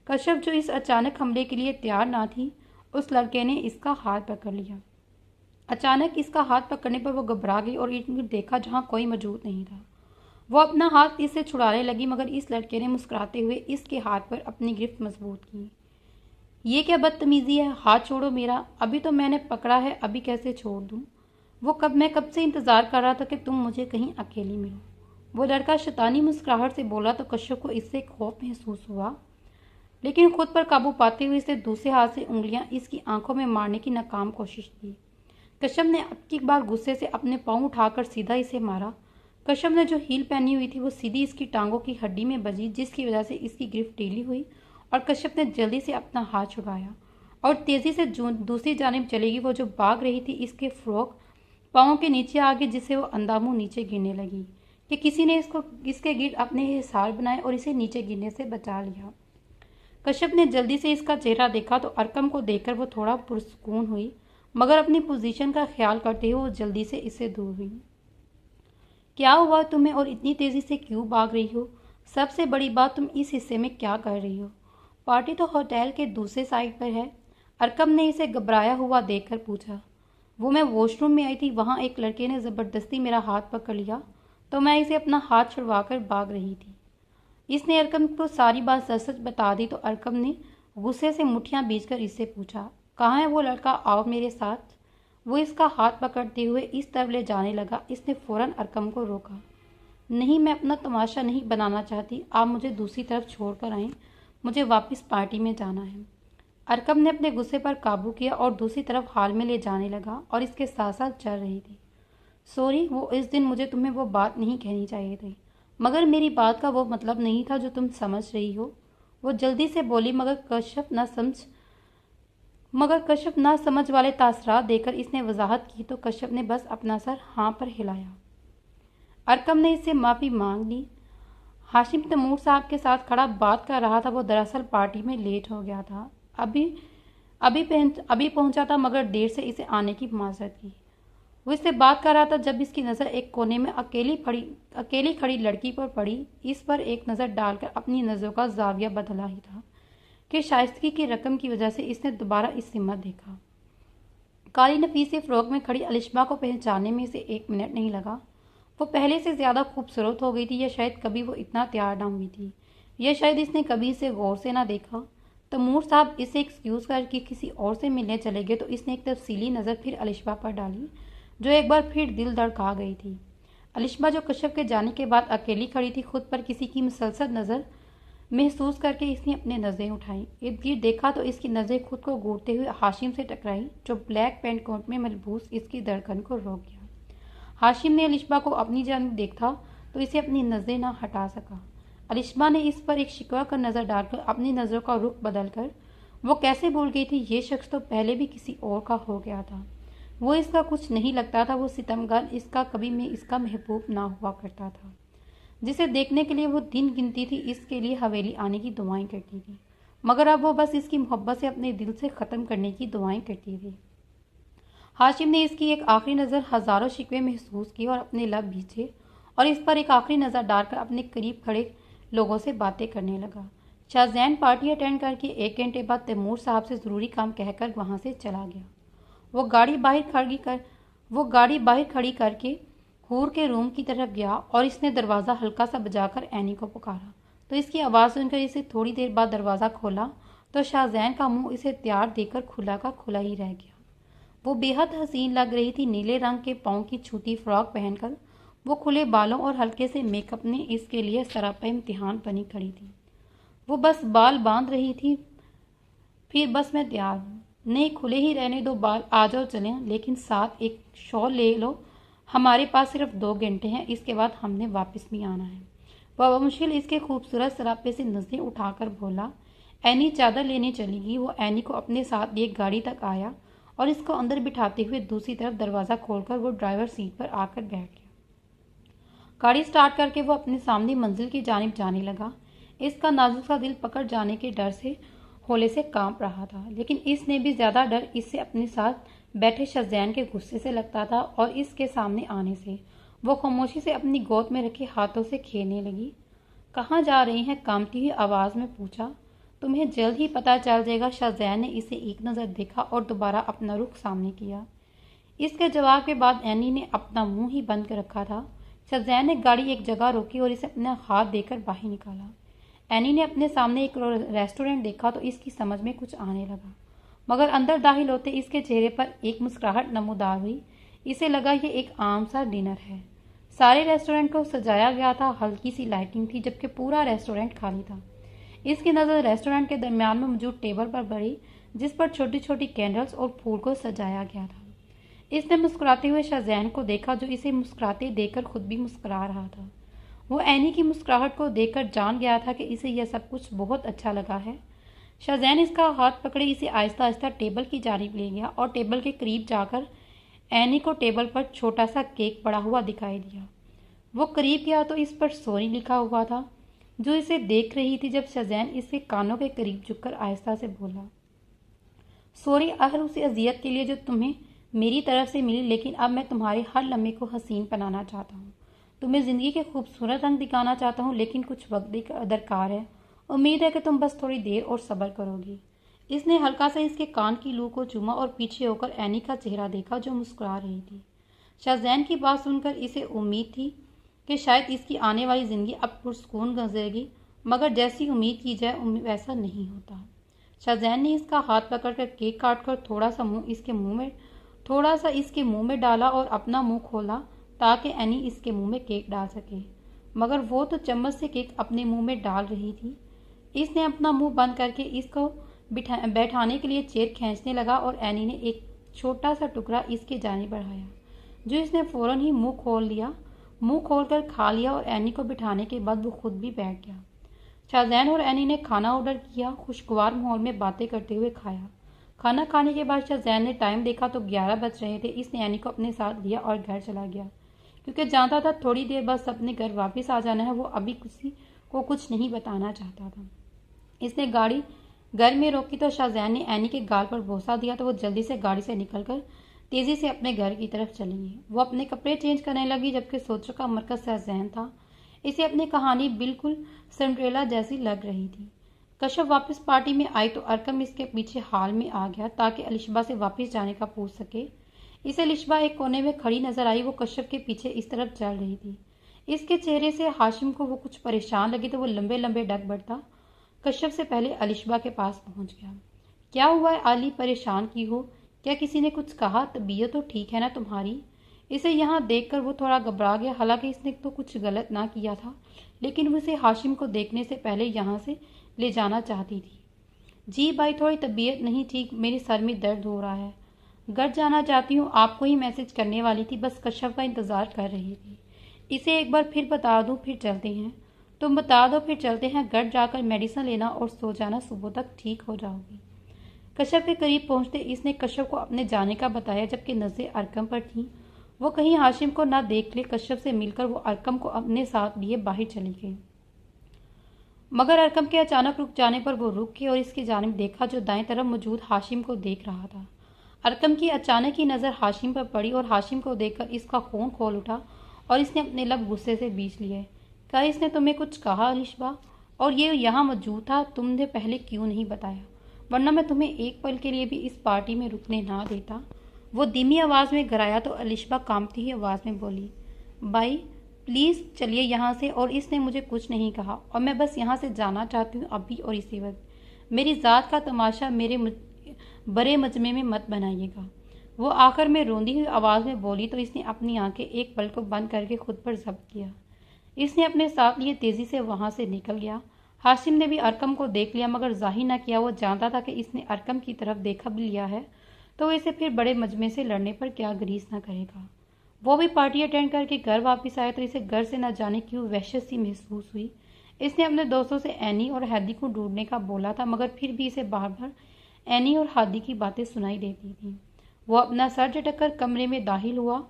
कश्यप, जो इस अचानक हमले के लिए तैयार ना थी, उस लड़के ने इसका हाथ पकड़ लिया। अचानक इसका हाथ पकड़ने पर वो घबरा गई और इर्द-गिर्द देखा जहाँ कोई मौजूद नहीं था। वो अपना हाथ इससे छुड़ाने लगी, मगर इस लड़के ने मुस्कुराते हुए इसके हाथ पर अपनी गिरफ्त मजबूत की। ये क्या बदतमीजी है, हाथ छोड़ो मेरा, अभी तो मैंने पकड़ा है, अभी कैसे छोड़ दूं? मैं कब से इंतजार कर रहा था कि तुम मुझे कहीं अकेली मिलो। वो लड़का शैतानी मुस्कुराहट से बोला तो कश्यप को इससे खौफ महसूस हुआ, लेकिन खुद पर काबू पाते हुए इसे दूसरे हाथ से उंगलियां इसकी आंखों में मारने की नाकाम कोशिश की। कश्यप ने अब की बार गुस्से से अपने पाँव उठाकर सीधा इसे मारा। कश्यप ने जो हील पहनी हुई थी वो सीधी इसकी टांगों की हड्डी में बजी, जिसकी वजह से इसकी गिरफ्त ढीली हुई और कश्यप ने जल्दी से अपना हाथ छुड़ाया और तेजी से दूसरी जानिब चलेगी। वो जो भाग रही थी, इसके फ्रॉक पाँव के नीचे आ गई, जिससे वो अंधामुंह नीचे गिरने लगी कि किसी ने इसके गिर्द अपने हिसार बनाए और इसे नीचे गिरने से बचा लिया। कश्यप ने जल्दी से इसका चेहरा देखा तो अरकम को देखकर वो थोड़ा पुरसुकून हुई, मगर अपनी पोजीशन का ख्याल करते हुए वो जल्दी से इससे दूर हुई। क्या हुआ तुम्हें और इतनी तेजी से क्यों भाग रही हो? सबसे बड़ी बात, तुम इस हिस्से में क्या कर रही हो? पार्टी तो होटल के दूसरे साइड पर है। अरकम ने इसे घबराया हुआ देखकर पूछा। वो मैं वॉशरूम में आई थी, वहाँ एक लड़के ने ज़बरदस्ती मेरा हाथ पकड़ लिया तो मैं इसे अपना हाथ छुड़वाकर भाग रही थी। इसने अरकम को सारी बात सच सच बता दी तो अरकम ने गुस्से से मुठ्ठियां बींचकर इससे पूछा, कहाँ है वो लड़का, आओ मेरे साथ। वो इसका हाथ पकड़ते हुए इस तरफ ले जाने लगा। इसने फौरन अरकम को रोका। नहीं, मैं अपना तमाशा नहीं बनाना चाहती, आप मुझे दूसरी तरफ छोड़ कर आएँ, मुझे वापस पार्टी में जाना है। अरकम ने अपने गुस्से पर काबू किया और दूसरी तरफ हाल में ले जाने लगा और इसके साथ साथ चल रही थी। सॉरी, वो इस दिन मुझे तुम्हें वो बात नहीं कहनी चाहिए थी, मगर मेरी बात का वो मतलब नहीं था जो तुम समझ रही हो। वो जल्दी से बोली, मगर कश्यप ना समझ वाले तासरात देकर इसने वजाहत की तो कश्यप ने बस अपना सर हाँ पर हिलाया। अरकम ने इससे माफ़ी मांग ली। हाशिम तैमूर साहब के साथ खड़ा बात कर रहा था। वो दरअसल पार्टी में लेट हो गया था, अभी पहुंचा था, मगर देर से इसे आने की माजरत की। वो इससे बात कर रहा था जब इसकी नज़र एक कोने में अकेली खड़ी लड़की पर पड़ी। इस पर एक नज़र डालकर अपनी नज़रों का जाविया बदला ही था कि शाइस्तगी की रकम की वजह से इसने दोबारा इस सिमत देखा। काली नफीसी फ्रॉक में खड़ी अलिश्मा को पहचानने में इसे 1 मिनट नहीं लगा। वो पहले से ज़्यादा खूबसूरत हो गई थी, या शायद कभी वो इतना तैयार ना हुई थी, या शायद इसने कभी इसे गौर से ना देखा। तैमूर साहब इसे एक्सक्यूज़ करके किसी और से मिलने चले गए तो इसने एक तफसीली नज़र फिर अलिश्मा पर डाली, जो एक बार फिर दिल धड़का गई थी। अलिश्मा, जो कश्यप के जाने के बाद अकेली खड़ी थी, खुद पर किसी की मुसलसल नज़र महसूस करके इसने अपनी नज़रें उठाई। इर्द गिर्द देखा तो इसकी नज़रें खुद को घूरते हुए हाशिम से टकराई, जो ब्लैक पेंट कोट में मलबूस इसकी धड़कन को रोक गया। हाशिम ने अलिश्मा को अपनी जानिब देखा तो इसे अपनी नज़रें ना हटा सका। अलिश्मा ने इस पर एक शिकवा कर नज़र डालकर अपनी नज़रों का रुख बदलकर वो कैसे भूल गई थी ये शख्स तो पहले भी किसी और का हो गया था। वो इसका कुछ नहीं लगता था, वो सितमगार इसका कभी में इसका महबूब ना हुआ करता था, जिसे देखने के लिए वो दिन गिनती थी, इसके लिए हवेली आने की दुआएं करती थी, मगर अब वो बस इसकी मोहब्बत से अपने दिल से ख़त्म करने की दुआएं करती थी। हाशिम ने इसकी एक आखिरी नज़र हज़ारों शिकवे महसूस किए और अपने लब भींचे और इस पर एक आखिरी नज़र डालकर अपने करीब खड़े लोगों से बातें करने लगा। शाहजैन पार्टी अटेंड करके 1 घंटे बाद तैमूर साहब से ज़रूरी काम कहकर वहाँ से चला गया। वो गाड़ी बाहर खड़ी करके हूर के रूम की तरफ गया और इसने दरवाज़ा हल्का सा बजाकर एनी को पुकारा तो इसकी आवाज़ सुनकर इसे थोड़ी देर बाद दरवाज़ा खोला तो शाहजैन का मुंह इसे तैयार देकर खुला का खुला ही रह गया। वो बेहद हसीन लग रही थी। नीले रंग के पाँव की छूती फ्रॉक पहनकर वो खुले बालों और हल्के से मेकअप में इसके लिए सरापा इम्तिहान बनी खड़ी थी। वो बस बाल बांध रही थी। फिर बस मैं तैयार हूँ। नहीं, खुले ही रहने दो बाल, आ जाओ चलें, लेकिन साथ एक शॉल ले लो, हमारे पास सिर्फ 2 घंटे हैं, इसके बाद हमने वापस भी आना है। वह मुश्किल इसके खूबसूरत सरापे से नजरें उठाकर बोला। एनी चादर लेने चली गई। वो एनी को अपने साथ लिए गाड़ी तक आया और इसको अंदर बिठाते हुए दूसरी तरफ दरवाज़ा खोलकर वो ड्राइवर सीट पर आकर बैठ गया। गाड़ी स्टार्ट करके वो अपने सामने मंजिल की जानिब जाने लगा। इसका नाजुक सा दिल पकड़ जाने के डर से होले से कांप रहा था, लेकिन इसने भी ज़्यादा डर इससे अपने साथ बैठे शज़ैन के गुस्से से लगता था और इसके सामने आने से। वो खामोशी से अपनी गोद में रखे हाथों से खेलने लगी। कहाँ जा रही हैं? कांपती हुई आवाज़ में पूछा। तुम्हें जल्द ही पता चल जाएगा। शज़ैन ने इसे एक नज़र देखा और दोबारा अपना रुख सामने किया। इसके जवाब के बाद एनी ने अपना मुंह ही बंद कर रखा था। शज़ैन ने गाड़ी एक जगह रोकी और इसे अपना हाथ देकर बाहर निकाला। एनी ने अपने सामने एक रेस्टोरेंट देखा तो इसकी समझ में कुछ आने लगा, मगर अंदर दाखिल होते इसके चेहरे पर एक मुस्कुराहट नमूदार हुई। इसे लगा ये एक आम सा डिनर है। सारे रेस्टोरेंट को सजाया गया था, हल्की सी लाइटिंग थी, जबकि पूरा रेस्टोरेंट खाली था। इसकी नज़र रेस्टोरेंट के दरमियान में मौजूद टेबल पर पड़ी, जिस पर छोटी छोटी कैंडल्स और फूल को सजाया गया था। इसने मुस्कुराते हुए शज़ैन को देखा, जो इसे मुस्कुराते देखकर खुद भी मुस्कुरा रहा था। वो एनी की मुस्कुराहट को देखकर जान गया था कि इसे यह सब कुछ बहुत अच्छा लगा है। शज़ैन इसका हाथ पकड़े इसे आहिस्ता आहिस्ता टेबल की जानिब ले गया और टेबल के करीब जाकर एनी को टेबल पर छोटा सा केक पड़ा हुआ दिखाई दिया। वो करीब गया तो इस पर सॉरी लिखा हुआ था, जो इसे देख रही थी। जब शज़ैन इसके कानों के करीब झुककर आहिस्ता से बोला, सॉरी हर उस अजियत के लिए जो तुम्हें मेरी तरफ से मिली, लेकिन अब मैं तुम्हारे हर लम्हे को हसीन बनाना चाहता हूँ। तुम्हें ज़िंदगी के खूबसूरत रंग दिखाना चाहता हूँ, लेकिन कुछ वक्त दरकार है। उम्मीद है कि तुम बस थोड़ी देर और सब्र करोगी। इसने हल्का सा इसके कान की लू को चूमा और पीछे होकर एनी का चेहरा देखा, जो मुस्कुरा रही थी। शज़ैन की बात सुनकर इसे उम्मीद थी कि शायद इसकी आने वाली ज़िंदगी अब पुरसुकून गुजरेगी, मगर जैसी उम्मीद की जाए वैसा नहीं होता। शज़ैन ने इसका हाथ पकड़कर केक काटकर थोड़ा सा इसके मुंह में डाला और अपना मुंह खोला ताकि एनी इसके मुंह में केक डाल सके, मगर वो तो चम्मच से केक अपने मुंह में डाल रही थी। इसने अपना मुंह बंद करके इसको बैठाने के लिए चेयर खींचने लगा और एनी ने एक छोटा सा टुकड़ा इसके जाने बढ़ाया, जो इसने फौरन ही मुंह खोलकर खा लिया और एनी को बिठाने के बाद वो खुद भी बैठ गया। शज़ैन और एनी ने खाना ऑर्डर किया, खुशगवार माहौल में बातें करते हुए खाया। खाना खाने के बाद शज़ैन ने टाइम देखा तो 11 बज रहे थे। इसने एनी को अपने साथ लिया और घर चला गया, क्योंकि जानता था थोड़ी देर बाद अपने घर वापस आ जाना है। वो अभी किसी को कुछ नहीं बताना चाहता था। इसने गाड़ी घर में रोकी तो शज़ैन ने एनी के गाल पर बोसा दिया तो वो जल्दी से गाड़ी से निकलकर तेज़ी से अपने घर की तरफ चली गई। वो अपने कपड़े चेंज करने लगी, जबकि सोचों का मरकज शज़ैन था। इसे अपनी कहानी बिल्कुल सिंड्रेला जैसी लग रही थी। कश्यप वापस पार्टी में आई तो अरकम इसके पीछे हाल में आ गया ताकि अलिशबा से वापस जाने का पूछ सके। इसे अलिशबा एक कोने में खड़ी नजर आई। वो कश्यप के पीछे इस तरफ चल रही थी। इसके चेहरे से हाशिम को वो कुछ परेशान लगी तो वो लंबे लंबे डग बढ़ता कश्यप से पहले अलिशबा के पास पहुंच गया। क्या हुआ है अली, परेशान की हो? क्या किसी ने कुछ कहा? तबीयत तो ठीक है ना तुम्हारी? इसे यहाँ देखकर वो थोड़ा घबरा गया। हालांकि इसने तो कुछ गलत ना किया था, लेकिन वो इसे हाशिम को देखने से पहले यहाँ से ले जाना चाहती थी। जी भाई, थोड़ी तबीयत नहीं ठीक, मेरे सर में दर्द हो रहा है। घर जाना चाहती हूँ, आपको ही मैसेज करने वाली थी, बस कश्यप का इंतज़ार कर रही थी। इसे एक बार फिर बता दूँ फिर चलते हैं? तुम बता दो फिर चलते हैं। घर जाकर मेडिसिन लेना और सो जाना, सुबह तक ठीक हो जाओगी। कश्यप के करीब पहुंचते इसने कश्यप को अपने जाने का बताया, जबकि नज़रें अरकम पर थीं। वो कहीं हाशिम को ना देख ले। कश्यप से मिलकर वो अरकम को अपने साथ लिए बाहर चली गई, मगर अरकम के अचानक रुक जाने पर वो रुक गई और इसकी जानिब देखा, जो दाएं तरफ मौजूद हाशिम को देख रहा था। अरकम की अचानक ही नज़र हाशिम पर पड़ी और हाशिम को देखकर इसका खून खोल उठा और इसने अपने लब गुस्से से बीच लिए। क्या इसने तुम्हें कुछ कहा अलिशबा? और ये यहाँ मौजूद था, तुमने पहले क्यों नहीं बताया? वरना मैं तुम्हें एक पल के लिए भी इस पार्टी में रुकने ना देता। वो धीमी आवाज़ में घराया तो अलिशबा कांपती हुई आवाज़ में बोली, भाई प्लीज़ चलिए यहाँ से। और इसने मुझे कुछ नहीं कहा और मैं बस यहाँ से जाना चाहती हूँ अभी और इसी वक्त। मेरी ज़ात का तमाशा मेरे बड़े मजमे में मत बनाइएगा। वो आखिर में रोंदी हुई आवाज़ में बोली तो इसने अपनी आंखें एक पल को बंद करके खुद पर जब्त किया। इसने अपने साथ लिए तेज़ी से वहाँ से निकल गया। हाशिम ने भी अरकम को देख लिया, मगर जाहिर न किया। वो जानता था कि इसने अरकम की तरफ देखा भी लिया है तो इसे फिर बड़े मजमे से लड़ने पर क्या ग्रीस न करेगा। वो भी पार्टी अटेंड करके घर वापस आया तो इसे घर से न जाने क्यों वहशत सी महसूस हुई। इसने अपने दोस्तों से एनी और हादी को ढूंढने का बोला था, मगर फिर भी इसे बार बार एनी और हादी की बातें सुनाई देती थी। वो अपना सर झटक कमरे में दाखिल हुआ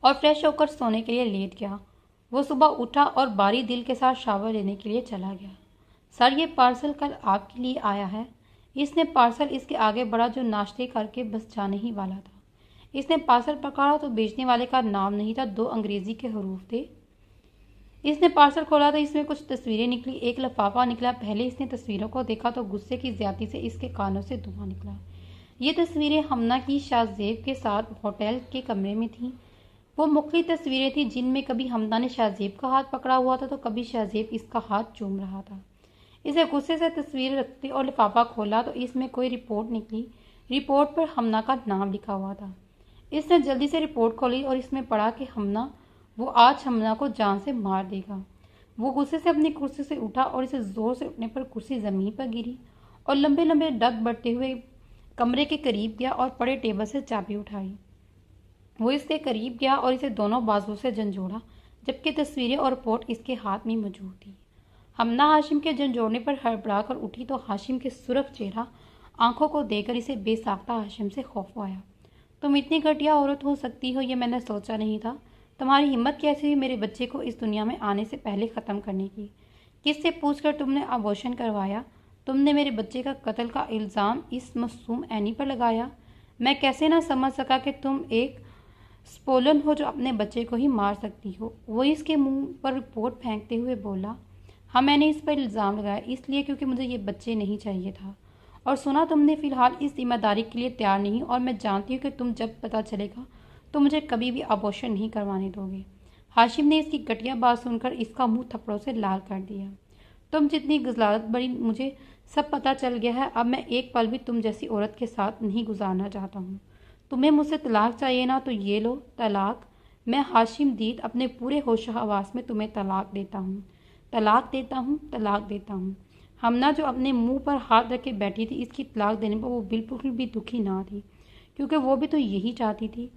और फ्रेश होकर सोने के लिए लेट गया। वो सुबह उठा और बारी दिल के साथ शावर लेने के लिए चला गया। सर, ये पार्सल कल आपके लिए आया है। इसने पार्सल इसके आगे बढ़ा जो नाश्ते करके बस जाने ही वाला था। इसने पार्सल पकड़ा तो बेचने वाले का नाम नहीं था, 2 अंग्रेजी के हरूफ थे। इसने पार्सल खोला तो इसमें कुछ तस्वीरें निकली, एक लिफाफा निकला। पहले इसने तस्वीरों को देखा तो गुस्से की ज्यादती से इसके कानों से धुआं निकला। ये तस्वीरें हमना की शाहजेब के साथ होटल के कमरे में थीं। वो मुख्तलिफ तस्वीरें थीं जिनमें कभी हमना ने शाहजेब का हाथ पकड़ा हुआ था तो कभी शाहजेब इसका हाथ चूम रहा था। इसे गुस्से से तस्वीर रखते और लिफाफा खोला तो इसमें कोई रिपोर्ट निकली। रिपोर्ट पर हमना का नाम लिखा हुआ था। इसने जल्दी से रिपोर्ट खोली और इसमें पढ़ा कि वो आज हमना को जान से मार देगा। वो गुस्से से अपनी कुर्सी से उठा और इसे जोर से उठने पर कुर्सी जमीन पर गिरी और लंबे लंबे डग बढ़ते हुए कमरे के करीब गया और पड़े टेबल से चाबी उठाई। वो इसके करीब गया और इसे दोनों बाजुओं से झंझोड़ा, जबकि तस्वीरें और रिपोर्ट इसके हाथ में मौजूद थी। हमना हाशिम के झंझोड़ने पर हड़बड़ा कर उठी तो हाशिम के सुर्ख चेहरा आंखों को देकर इसे बेसाख्ता हाशिम से खौफ आया। तुम इतनी घटिया औरत हो सकती हो, ये मैंने सोचा नहीं था। तुम्हारी हिम्मत कैसे हुई मेरे बच्चे को इस दुनिया में आने से पहले ख़त्म करने की? किससे पूछकर तुमने अबॉर्शन करवाया? तुमने मेरे बच्चे का कत्ल का इल्ज़ाम इस मासूम एनी पर लगाया। मैं कैसे ना समझ सका कि तुम एक स्पोलन हो जो अपने बच्चे को ही मार सकती हो। वो इसके मुंह पर रिपोर्ट फेंकते हुए बोला, हाँ, मैंने इस पर इल्ज़ाम लगाया इसलिए क्योंकि मुझे ये बच्चे नहीं चाहिए था। और सुना तुमने फ़िलहाल इस जिम्मेदारी के लिए तैयार नहीं, और मैं जानती हूँ कि तुम जब पता चलेगा तो मुझे कभी भी अबॉर्शन नहीं करवाने दोगे। हाशिम ने इसकी घटिया बात सुनकर इसका मुंह थप्पड़ों से लाल कर दिया। तुम जितनी गजालत बड़ी मुझे सब पता चल गया है। अब मैं एक पल भी तुम जैसी औरत के साथ नहीं गुजारना चाहता हूँ। तुम्हें मुझसे तलाक चाहिए ना, तो ये लो तलाक। मैं हाशिम दीद अपने पूरे होश हवास में तुम्हें तलाक देता हूँ, तलाक देता हूँ, तलाक देता हूँ। हमना जो अपने मुंह पर हाथ रख के बैठी थी, इसकी तलाक देने पर वो बिल्कुल भी दुखी ना थी, क्योंकि वो भी तो यही चाहती थी।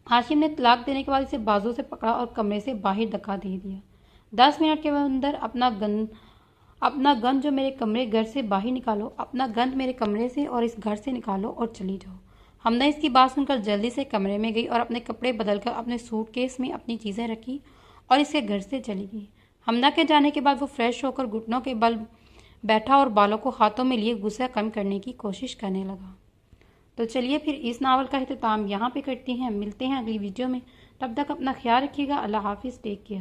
हाशिम ने तलाक देने के बाद इसे बाजू से पकड़ा और कमरे से बाहर धक्का दे दिया। 10 मिनट के अंदर अपना गन जो मेरे कमरे घर से बाहर निकालो, अपना गन मेरे कमरे से और इस घर से निकालो और चली जाओ। हमने इसकी बात सुनकर जल्दी से कमरे में गई और अपने कपड़े बदलकर अपने सूटकेस में अपनी चीज़ें रखी और इसके घर से चली गई। हमना के जाने के बाद वो फ्रेश होकर घुटनों के बल बैठा और बालों को हाथों में लिए गुस्सा कम करने की कोशिश करने लगा। तो चलिए फिर इस नावल का इख्तिताम यहाँ पे करते हैं। मिलते हैं अगली वीडियो में। तब तक अपना ख्याल रखिएगा। अल्लाह हाफिज़, टेक केयर।